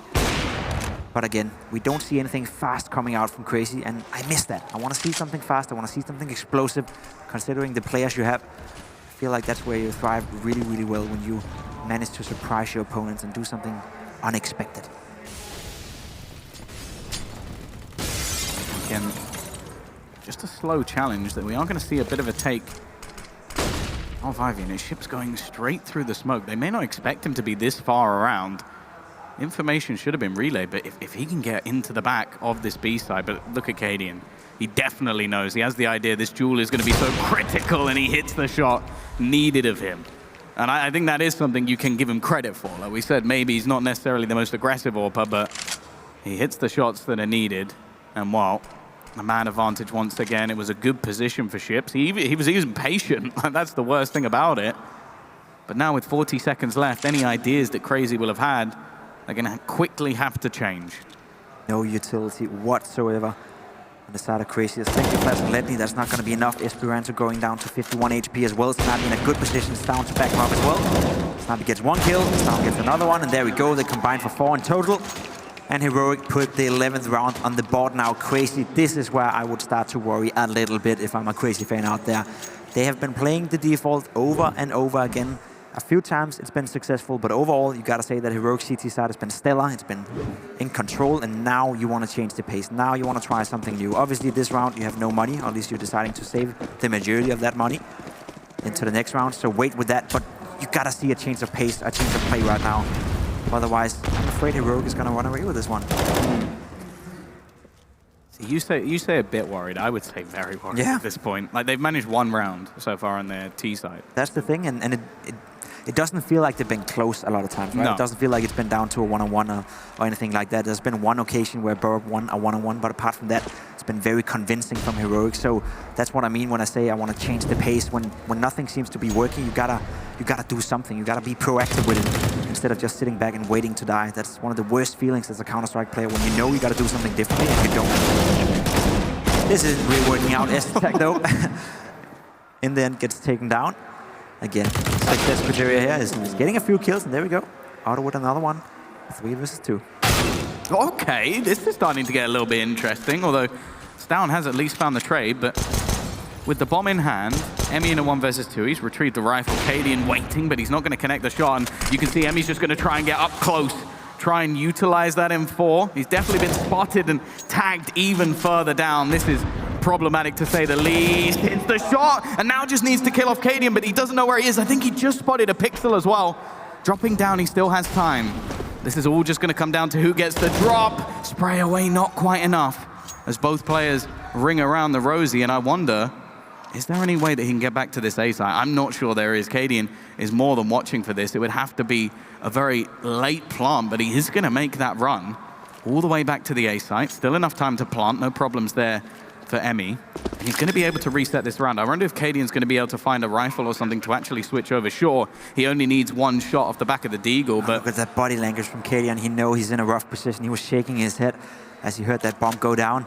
But again, we don't see anything fast coming out from CR4ZY, and I miss that. I want to see something fast. I want to see something explosive. Considering the players you have, I feel like that's where you thrive really, really well, when you manage to surprise your opponents and do something unexpected. Again, just a slow challenge that we are going to see a bit of a take of Ivy, and his ship's going straight through the smoke. They may not expect him to be this far around. Information should have been relayed, but if he can get into the back of this B side, but look at Cadian. He definitely knows. He has the idea this duel is going to be so critical, and he hits the shot needed of him. And I think that is something you can give him credit for. Like we said, maybe he's not necessarily the most aggressive AWPer, but he hits the shots that are needed. And while the man advantage once again, it was a good position for Ships. He was even patient. That's the worst thing about it. But now with 40 seconds left, any ideas that CR4ZY will have had, they're going to quickly have to change. No utility whatsoever on the side of CR4ZY. Thank you, Flash and Ledney. That's not going to be enough. Esperanto going down to 51 HP as well. Snappy in a good position. It's down to back him up as well. Snappy gets one kill. Snappy gets another one. And there we go. They combine for 4 in total. And Heroic put the 11th round on the board now. CR4ZY, this is where I would start to worry a little bit if I'm a CR4ZY fan out there. They have been playing the default over and over again. A few times it's been successful, but overall you gotta say that Heroic CT side has been stellar. It's been in control, and now you want to change the pace. Now you want to try something new. Obviously this round you have no money, or at least you're deciding to save the majority of that money into the next round. So wait with that, but you gotta see a change of pace, a change of play right now. Otherwise, I'm afraid Heroic is gonna run away with this one. You say a bit worried. I would say very worried at this point. Like, they've managed one round so far on their T side. That's the thing, and it doesn't feel like they've been close a lot of times, right? No. It doesn't feel like it's been down to a one-on-one or anything like that. There's been one occasion where Burp won a one-on-one, but apart from that, it's been very convincing from Heroic. So that's what I mean when I say I want to change the pace. When nothing seems to be working, you gotta do something. You gotta be proactive with it instead of just sitting back and waiting to die. That's one of the worst feelings as a Counter-Strike player, when you know you gotta do something differently and you don't. This isn't really working out. S-Tech though, in the end gets taken down. Again, success criteria here is getting a few kills, and there we go. Otto with another one. 3 versus 2. Okay, this is starting to get a little bit interesting, although Stown has at least found the trade, but with the bomb in hand, Emmy in a 1 versus 2, he's retrieved the rifle. Cadian waiting, but he's not going to connect the shot, and you can see Emmy's just going to try and get up close, try and utilize that M4. He's definitely been spotted and tagged even further down. This is problematic to say the least. Hits the shot, and now just needs to kill off Cadian, but he doesn't know where he is. I think he just spotted a pixel as well. Dropping down, he still has time. This is all just going to come down to who gets the drop. Spray away, not quite enough, as both players ring around the Rosie, and I wonder, is there any way that he can get back to this A site? I'm not sure there is. Cadian is more than watching for this. It would have to be a very late plant, but he is going to make that run all the way back to the A site. Still enough time to plant, no problems there for Emmy. He's going to be able to reset this round. I wonder if Cadian's going to be able to find a rifle or something to actually switch over. Sure, he only needs 1 shot off the back of the Deagle, but... Look at that body language from Cadian. He knows he's in a rough position. He was shaking his head as he heard that bomb go down.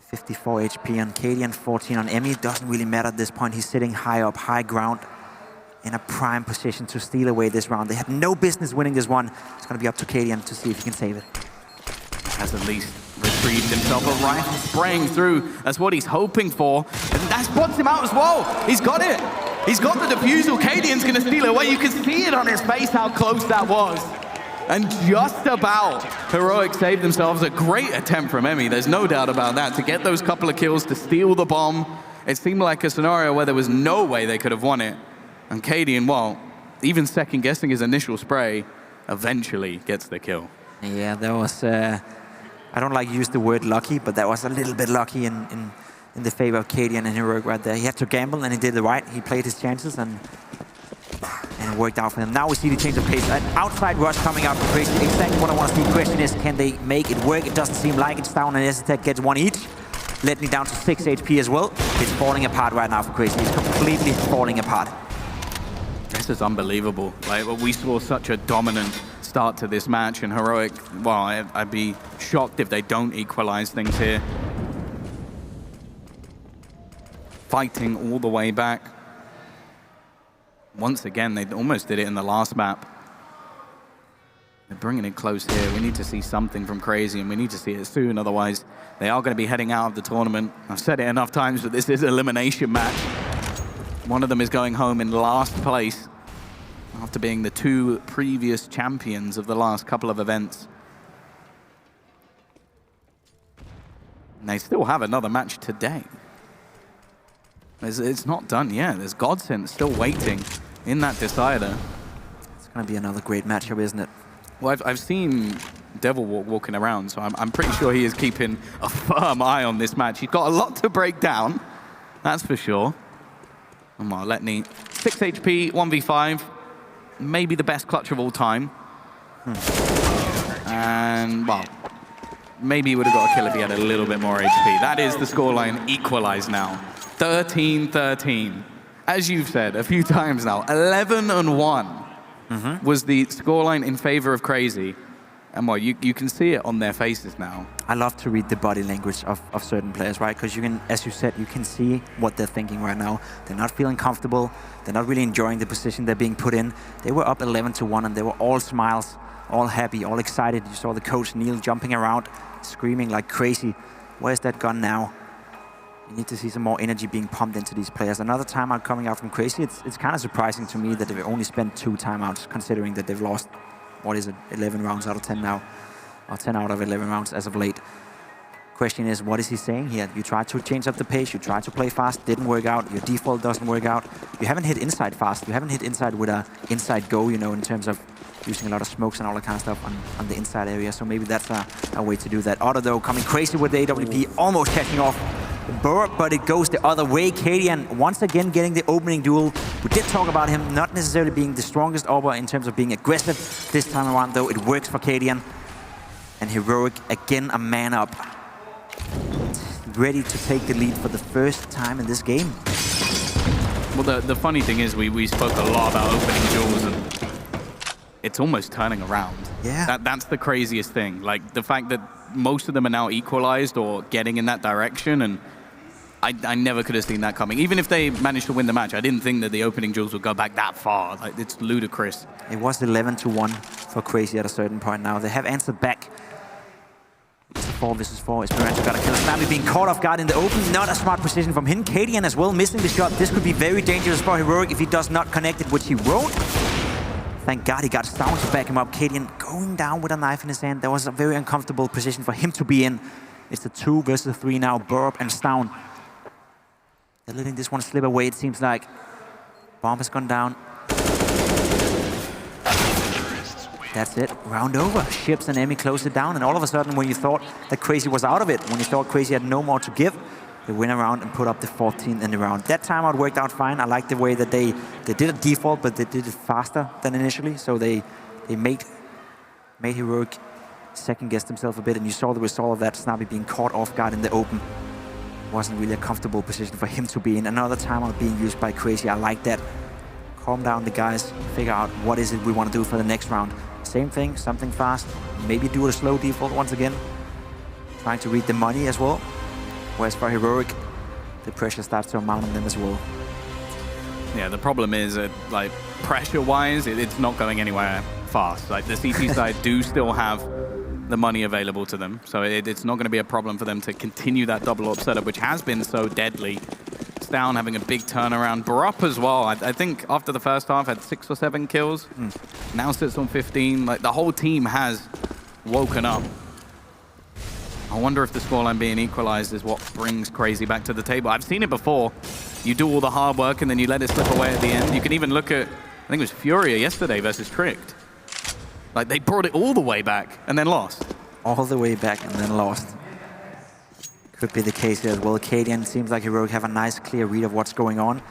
54 HP on Cadian, 14 on Emmy. Doesn't really matter at this point. He's sitting high up, high ground, in a prime position to steal away this round. They had no business winning this one. It's going to be up to Cadian to see if he can save it. Has at least retrieved himself a rifle, spraying through. That's what he's hoping for. And that spots him out as well. He's got it. He's got the defusal. Cadian's going to steal it away. You can see it on his face how close that was. And just about, Heroic saved themselves. A great attempt from Emmy. There's no doubt about that. To get those couple of kills, to steal the bomb. It seemed like a scenario where there was no way they could have won it. And Cadian, well, even second-guessing his initial spray, eventually gets the kill. Yeah, that was... I don't like to use the word lucky, but that was a little bit lucky in the favor of Cadian and Heroic right there. He had to gamble, and he did it right. He played his chances, and it worked out for him. Now we see the change of pace. An outside rush coming out from Crazy. Exactly what I want to see. The question is, can they make it work? It doesn't seem like it's down, and Esitech gets one each. Letting down to 6 HP as well. It's falling apart right now for Crazy. It's completely falling apart. This is unbelievable. Like, we saw such a dominant start to this match, and Heroic, well, I'd be shocked if they don't equalize things here. Fighting all the way back. Once again, they almost did it in the last map. They're bringing it close here. We need to see something from Crazy, and we need to see it soon. Otherwise, they are going to be heading out of the tournament. I've said it enough times, but this is an elimination match. One of them is going home in last place after being the 2 previous champions of the last couple of events. And they still have another match today. It's not done yet. There's Godsend still waiting in that decider. It's going to be another great matchup, isn't it? Well, I've seen Devil walking around, so I'm pretty sure he is keeping a firm eye on this match. He's got a lot to break down, that's for sure. And well, Letney, 6 HP, 1v5, maybe the best clutch of all time. And, well, maybe he would have got a kill if he had a little bit more HP. That is the scoreline equalized now. 13-13. As you've said a few times now, 11-1 was the scoreline in favor of Crazy. And well, you can see it on their faces now. I love to read the body language of certain players, right? Because you can, as you said, you can see what they're thinking right now. They're not feeling comfortable. They're not really enjoying the position they're being put in. They were up 11-1, and they were all smiles, all happy, all excited. You saw the coach Neil jumping around, screaming like crazy. Where's that gun now? You need to see some more energy being pumped into these players. Another timeout coming out from Crazy. It's kind of surprising to me that they've only spent 2 timeouts, considering that they've lost, what is it, 11 rounds out of 10 now, or 10 out of 11 rounds as of late. Question is, what is he saying here? You try to change up the pace, you try to play fast, didn't work out, your default doesn't work out. You haven't hit inside fast, you haven't hit inside with a inside go, you know, in terms of using a lot of smokes and all that kind of stuff on the inside area, so maybe that's a way to do that. Otto, though, coming crazy with the AWP, almost catching off Burp, but it goes the other way. Cadian once again getting the opening duel. We did talk about him not necessarily being the strongest AWPer in terms of being aggressive. This time around, though, it works for Cadian. And Heroic, again, a man up. Ready to take the lead for the first time in this game. Well, the funny thing is we spoke a lot about opening duels, and it's almost turning around. Yeah. That's the craziest thing. Like, the fact that most of them are now equalized or getting in that direction, and I never could have seen that coming. Even if they managed to win the match, I didn't think that the opening duels would go back that far. Like, it's ludicrous. It was 11-1 for Crazy at a certain point now. They have answered back. It's a 4 versus 4. Esperanto got a kill. Snappi being caught off guard in the open. Not a smart position from him. Cadian as well, missing the shot. This could be very dangerous for Heroic if he does not connect it, which he won't. Thank God he got Stown to back him up. Cadian going down with a knife in his hand. That was a very uncomfortable position for him to be in. It's the 2 versus 3 now. Burp and Stown. They're letting this one slip away, it seems like. Bomb has gone down. That's it. Round over. Ships and Emmy close it down. And all of a sudden, when you thought that Crazy was out of it, when you thought Crazy had no more to give, they went around and put up the 14th in the round. That timeout worked out fine. I like the way that they did a default, but they did it faster than initially. So they made Heroic second-guess themselves a bit. And you saw the result of that. Snappi being caught off guard in the open. Wasn't really a comfortable position for him to be in. Another timeout being used by Crazy. I like that. Calm down the guys. Figure out what is it we want to do for the next round. Same thing, something fast. Maybe do a slow default once again. Trying to read the money as well. Whereas for Heroic, the pressure starts to mount on them as well. Yeah, the problem is that, like, pressure-wise, it's not going anywhere fast. Like, the CT side do still have the money available to them, so it's not going to be a problem for them to continue that double AWP setup, which has been so deadly. Down having a big turnaround. Barup as well. I think after the first half had 6 or 7 kills. Now sits on 15. Like, the whole team has woken up. I wonder if the scoreline being equalized is what brings Crazy back to the table. I've seen it before. you do all the hard work and then you let it slip away at the end. You can even look at, I think it was Furia yesterday versus Tricked. Like, they brought it all the way back and then lost. All the way back and then lost. Could be the case here as well. Cadian seems like Heroic have a nice, clear read of what's going on.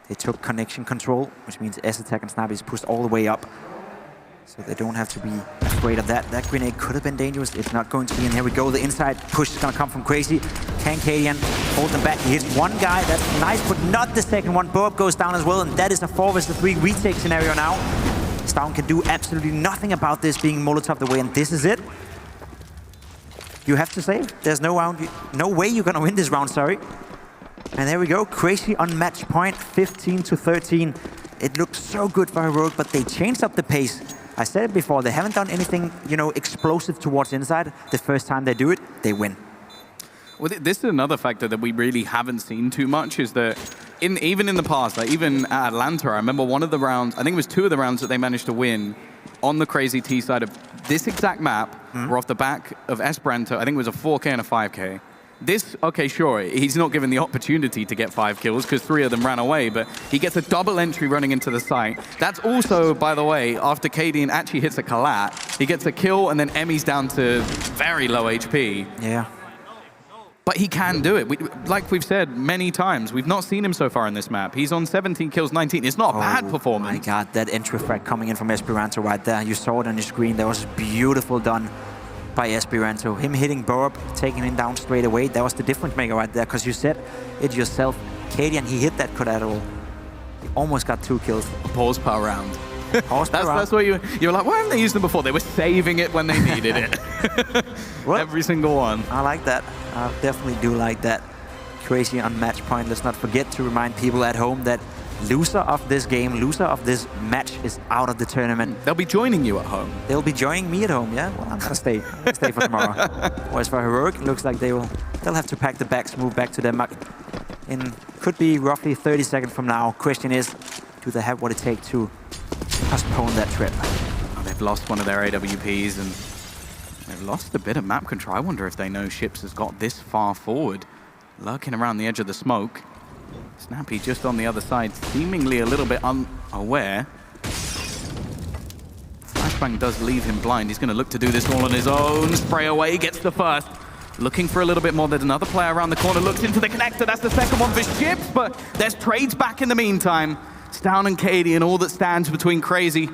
They took connection control, which means S-Attack and Snap is pushed all the way up. So they don't have to be afraid of that. That grenade could have been dangerous. It's not going to be. And here we go. The inside push is going to come from Crazy. Can Cadian hold them back? He hits one guy. That's nice, but not the second one. Bob goes down as well, and that is a 4 versus 3 retake scenario now. Stavn can do absolutely nothing about this being Molotov the way, and this is it. You have to save. There's no way you're going to win this round, sorry. And there we go. Crazy on match point, 15-13. It looked so good for Heroic, but they changed up the pace. I said it before, they haven't done anything, you know, explosive towards inside. The first time they do it, they win. Well, this is another factor that we really haven't seen too much, is that even in the past, like even at Atlanta, I remember one of the rounds, I think it was 2 of the rounds that they managed to win on the Crazy T side of this exact map, were off the back of Esperanto. I think it was a 4K and a 5K. This, okay, sure, he's not given the opportunity to get 5 kills because 3 of them ran away, but he gets a double entry running into the site. That's also, by the way, after Cadian actually hits a collat, he gets a kill and then Emmy's down to very low HP. Yeah. But he can do it. Like we've said many times, we've not seen him so far in this map. He's on 17 kills, 19. It's not a bad performance. Oh my God, that entry frag coming in from Esperanto right there. You saw it on your screen. That was beautiful done by Esperanto. Him hitting Borb, taking him down straight away. That was the difference maker right there, because you said it yourself. Cadian, he hit that collateral. He almost got 2 kills. Pause per round. That's what you were like, why haven't they used them before? They were saving it when they needed it. Every single one. I like that. I definitely do like that. Crazy on match point. Let's not forget to remind people at home that loser of this game, loser of this match is out of the tournament. They'll be joining you at home. They'll be joining me at home, yeah? Well, I'm gonna stay. I'm gonna stay for tomorrow. Whereas for Heroic, it looks like they'll have to pack the bags, move back to Denmark in could be roughly 30 seconds from now. Question is, do they have what it takes to postpone that trip? Oh, they've lost one of their AWPs and they've lost a bit of map control. I wonder if they know Ships has got this far forward, lurking around the edge of the smoke. Snappy just on the other side, seemingly a little bit unaware. Flashbang does leave him blind. He's going to look to do this all on his own. Spray away, gets the first. Looking for a little bit more. There's another player around the corner, looks into the connector. That's the second one for Ships, but there's trades back in the meantime. Stavn and Cadian, all that stands between Crazy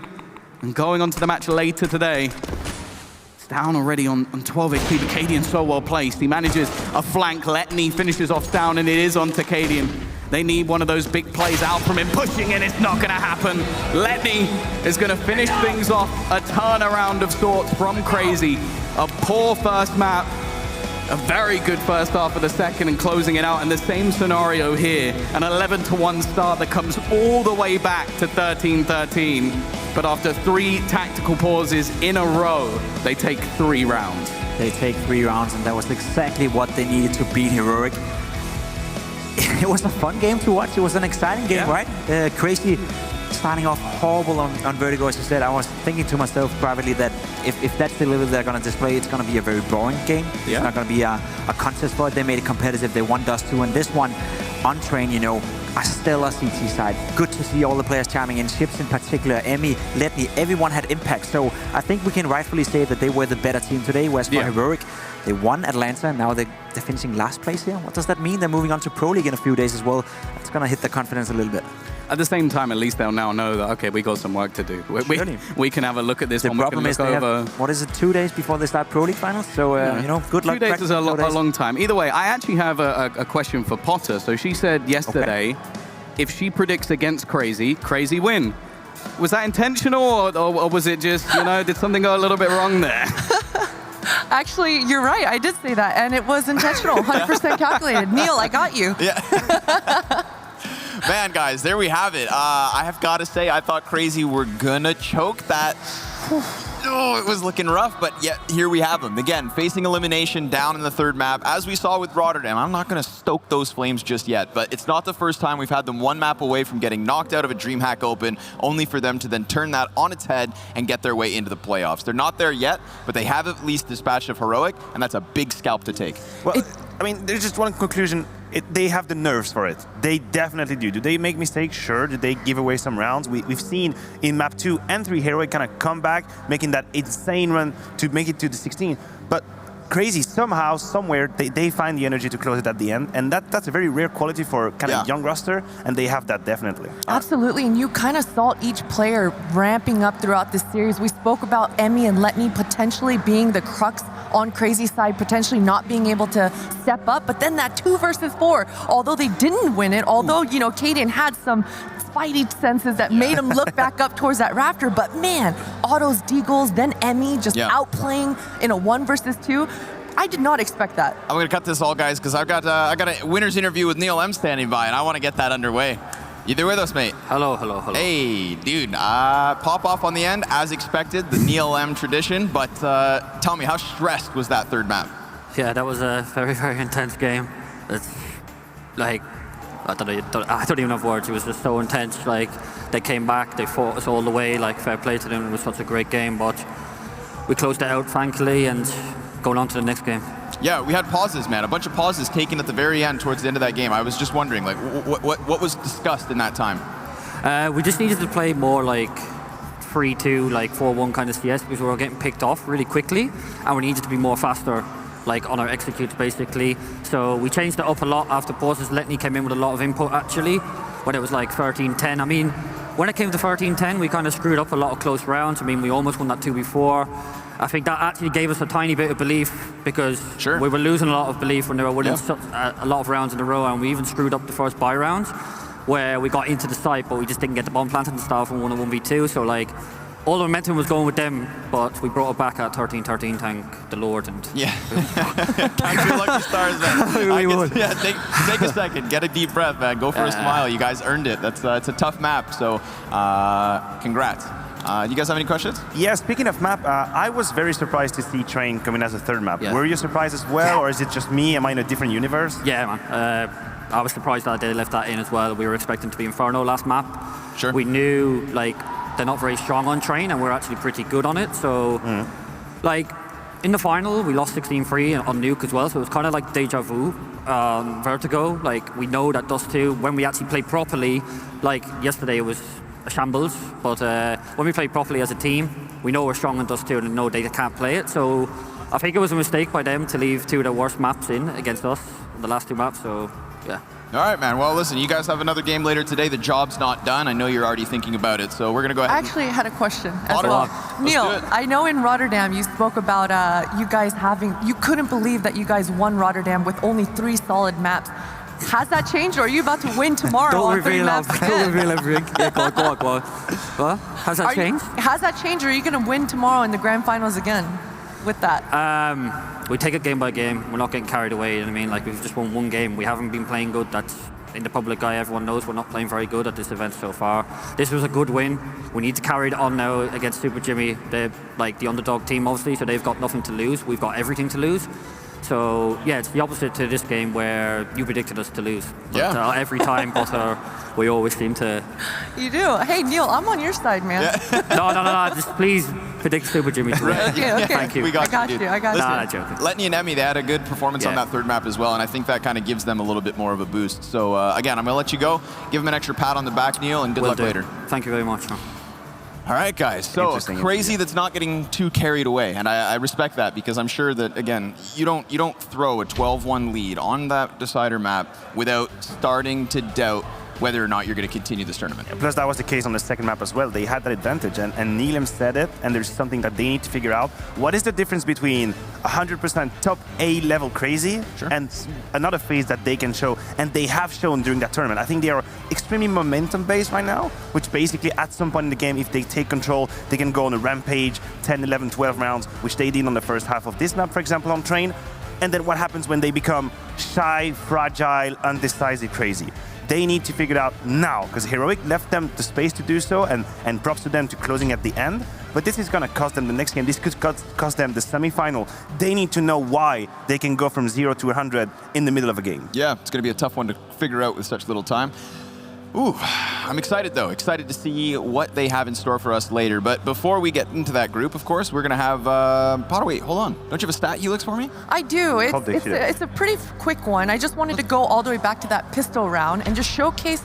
and going on to the match later today. Stavn already on 12 HP, but Cadian so well placed. He manages a flank. Letney finishes off Stavn, and it is on to Cadian. They need one of those big plays out from him. Pushing in, it's not going to happen. Letney is going to finish things off. A turnaround of sorts from Crazy. A poor first map. A very good first half of the second and closing it out. And the same scenario here. An 11-1 start that comes all the way back to 13-13. But after 3 tactical pauses in a row, they take 3 rounds. They take 3 rounds, and that was exactly what they needed to beat Heroic. It was a fun game to watch. It was an exciting game, right? Crazy starting off horrible on Vertigo, as you said. I was thinking to myself privately that if that's the level they're going to display, it's going to be a very boring game. It's not going to be a contest for it. They made it competitive. They won Dust 2, and this one, on Train, you know, a stellar CT side. Good to see all the players chiming in. Ships in particular, Emmy, Letney, everyone had impact. So I think we can rightfully say that they were the better team today, whereas for Heroic, they won Atlanta, and now they're finishing last place here. What does that mean? They're moving on to Pro League in a few days as well. That's going to hit the confidence a little bit. At the same time, at least they'll now know that, okay, we got some work to do. We can have a look at this the one. problem is they have, what is it, 2 days before they start Pro League finals? So, you know, good luck. 2 days is a long time. Either way, I actually have a question for Potter. So she said yesterday, if she predicts against Crazy, Crazy win. Was that intentional, or was it just, you know, did something go a little bit wrong there? Actually, you're right. I did say that, and it was intentional, 100% calculated. Neil, I got you. Yeah. Man, guys, there we have it. I have got to say, I thought Crazy were gonna choke that. Oh, it was looking rough, but yet here we have them. Again, facing elimination down in the 3rd map. As we saw with Rotterdam, I'm not going to stoke those flames just yet, but it's not the first time we've had them 1 map away from getting knocked out of a DreamHack Open, only for them to then turn that on its head and get their way into the playoffs. They're not there yet, but they have at least dispatched of Heroic, and that's a big scalp to take. Well, I mean, there's just one conclusion. They have the nerves for it. They definitely do. Do they make mistakes? Sure. Do they give away some rounds? We've seen in map 2 and 3 Heroic kind of come back, making that insane run to make it to the 16. But CR4ZY, somehow, somewhere, they find the energy to close it at the end. And that's a very rare quality for kind of young roster, and they have that definitely. Absolutely, and you kind of saw each player ramping up throughout this series. We spoke about Emmy and Letney potentially being the crux on CR4ZY's side, potentially not being able to step up. But then that 2 versus 4, although they didn't win it, although, you know, Kaden had some spidey senses that made him look back up towards that rafter, but man, Otto's deagles, then Emmy just outplaying in a 1 versus 2. I did not expect that. I'm going to cut this all, guys, because I got a winner's interview with Neil M standing by, and I want to get that underway. You there with us, mate? Hello, hello, hello. Hey, dude. Pop off on the end, as expected, the Neil M tradition, but tell me, how stressed was that third map? Yeah, that was a very, very intense game. It's like, I don't even have words. It was just so intense. Like, they came back, they fought us all the way. Like, fair play to them. It was such a great game, but we closed it out, thankfully, and going on to the next game. Yeah, we had pauses, man. A bunch of pauses taken at the very end, towards the end of that game. I was just wondering, like, what was discussed in that time? We just needed to play more like 3-2, like 4-1 kind of CS, because we were getting picked off really quickly, and we needed to be more faster, like on our executes, basically. So we changed it up a lot after pauses. Letney came in with a lot of input, actually, when it was like 13-10. I mean, when it came to 13-10, we kind of screwed up a lot of close rounds. I mean, we almost won that 2v4. I think that actually gave us a tiny bit of belief, because we were losing a lot of belief when they were winning a lot of rounds in a row, and we even screwed up the first buy rounds where we got into the site, but we just didn't get the bomb planted and stuff and won a 1v2. So like, all the momentum was going with them, but we brought it back at 13-13, thank the Lord. And Thank your lucky stars, man. Take a second, get a deep breath, man. Go for a smile. You guys earned it. It's a tough map, so congrats. You guys have any questions? Yeah, speaking of map, I was very surprised to see Train coming as a third map. Were you surprised as well, or is it just me? Am I in a different universe? Yeah, man. I was surprised that they left that in as well. We were expecting to be Inferno last map. Sure. We knew, like, they're not very strong on Train, and we're actually pretty good on it. So, like, in the final, we lost 16-3 on Nuke as well, so it was kind of like deja vu. Vertigo, like, we know that Dust 2, when we actually play properly, like yesterday it was a shambles, but when we play properly as a team, we know we're strong in Dust 2 and know they can't play it. So I think it was a mistake by them to leave 2 of their worst maps in against us, the last 2 maps, so yeah. All right, man. Well, listen, you guys have another game later today. The job's not done. I know you're already thinking about it, so we're going to go ahead. I actually had a question as well. Neil, I know in Rotterdam you spoke about you guys you couldn't believe that you guys won Rotterdam with only 3 solid maps. Has that changed, or are you about to win tomorrow on 3 maps? Don't reveal everything. Yeah, go on. What? Has that changed? Has that changed, or are you going to win tomorrow in the grand finals again with that? We take it game by game. We're not getting carried away. You know what I mean? Like, we've just won 1 game. We haven't been playing good. That's in the public eye. Everyone knows we're not playing very good at this event so far. This was a good win. We need to carry it on now against Super Jimmy. They're like the underdog team, obviously, so they've got nothing to lose. We've got everything to lose. So, yeah, it's the opposite to this game where you predicted us to lose. But, every time, but we always seem to... You do. Hey, Neil, I'm on your side, man. No. Just please predict Super Jimmy to win. Okay. Thank you. I got you. Listen, joking. Letney and Emmy, they had a good performance on that third map as well, and I think that kind of gives them a little bit more of a boost. So, again, I'm going to let you go. Give them an extra pat on the back, Neil, and good luck later. Thank you very much, man. All right, guys. So CR4ZY that's not getting too carried away, and I respect that, because I'm sure that, again, you don't throw a 12-1 lead on that decider map without starting to doubt whether or not you're going to continue this tournament. Plus, that was the case on the second map as well. They had that advantage, and Neelam said it, and there's something that they need to figure out. What is the difference between 100% top A-level CR4ZY and another phase that they can show, and they have shown during that tournament? I think they are extremely momentum-based right now, which basically at some point in the game, if they take control, they can go on a rampage, 10, 11, 12 rounds, which they did on the first half of this map, for example, on Train. And then what happens when they become shy, fragile, undecisive CR4ZY? They need to figure it out now, because Heroic left them the space to do so, and props to them to closing at the end. But this is going to cost them the next game. This could cost them the semi-final. They need to know why they can go from 0 to 100 in the middle of a game. Yeah, it's going to be a tough one to figure out with such little time. Ooh, I'm excited though. Excited to see what they have in store for us later. But before we get into that group, of course, we're gonna have Potter. Wait, hold on. Don't you have a stat Helix for me? I do. It's a pretty quick one. I just wanted to go all the way back to that pistol round and just showcase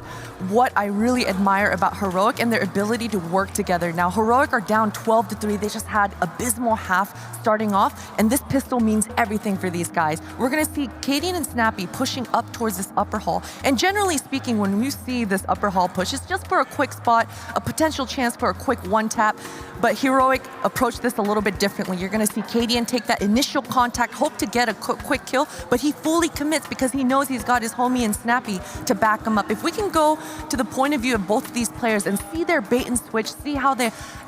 what I really admire about Heroic and their ability to work together. Now, Heroic are down 12-3. They just had abysmal half starting off, and this pistol means everything for these guys. We're gonna see Cadian and Snappy pushing up towards this upper hall. And generally speaking, when you see this upper hall push, it's just for a quick spot, a potential chance for a quick one tap. But Heroic approached this a little bit differently. You're gonna see Cadian take that initial contact, hope to get a quick kill, but he fully commits because he knows he's got his homie and Snappy to back him up. If we can go to the point of view of both of these players and see their bait and switch, see how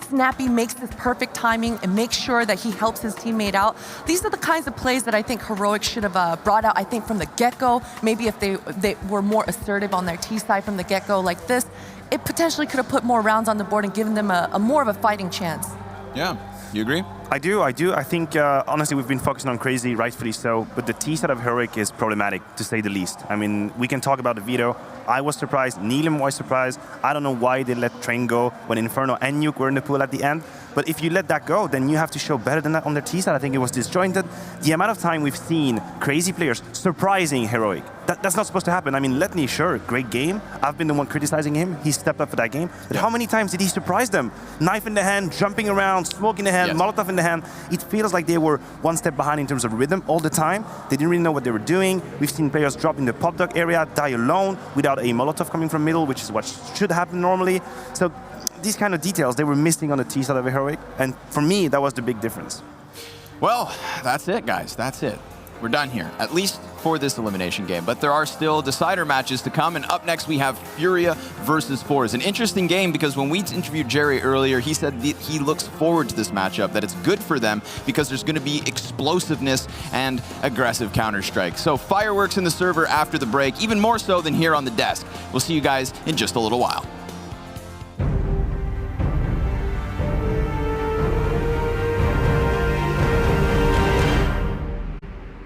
Snappy makes this perfect timing and makes sure that he helps his teammate out. These are the kinds of plays that I think Heroic should have brought out, I think, from the get-go. Maybe if they were more assertive on their T side from the get-go like this, it potentially could have put more rounds on the board and given them a more of a fighting chance. Yeah, you agree? I do. I think, honestly, we've been focusing on Crazy, rightfully so, but the T side of Heroic is problematic, to say the least. I mean, we can talk about the veto. I was surprised. Neelam was surprised. I don't know why they let Train go when Inferno and Nuke were in the pool at the end. But if you let that go, then you have to show better than that on their T side. I think it was disjointed. The amount of time we've seen Crazy players surprising Heroic, that's not supposed to happen. I mean, Letney, sure, great game. I've been the one criticizing him. He stepped up for that game. But how many times did he surprise them? Knife in the hand, jumping around, smoke in the hand, Molotov in the hand. It feels like they were one step behind in terms of rhythm all the time. They didn't really know what they were doing. We've seen players drop in the pop dog area, die alone without a Molotov coming from middle, which is what should happen normally. So these kind of details, they were missing on the T side of Heroic. And for me, that was the big difference. Well, that's it, guys. That's it. We're done here, at least for this elimination game. But there are still decider matches to come, and up next we have Furia versus Force. An interesting game because when we interviewed Jerry earlier, he said that he looks forward to this matchup, that it's good for them because there's going to be explosiveness and aggressive Counter-Strike. So fireworks in the server after the break, even more so than here on the desk. We'll see you guys in just a little while.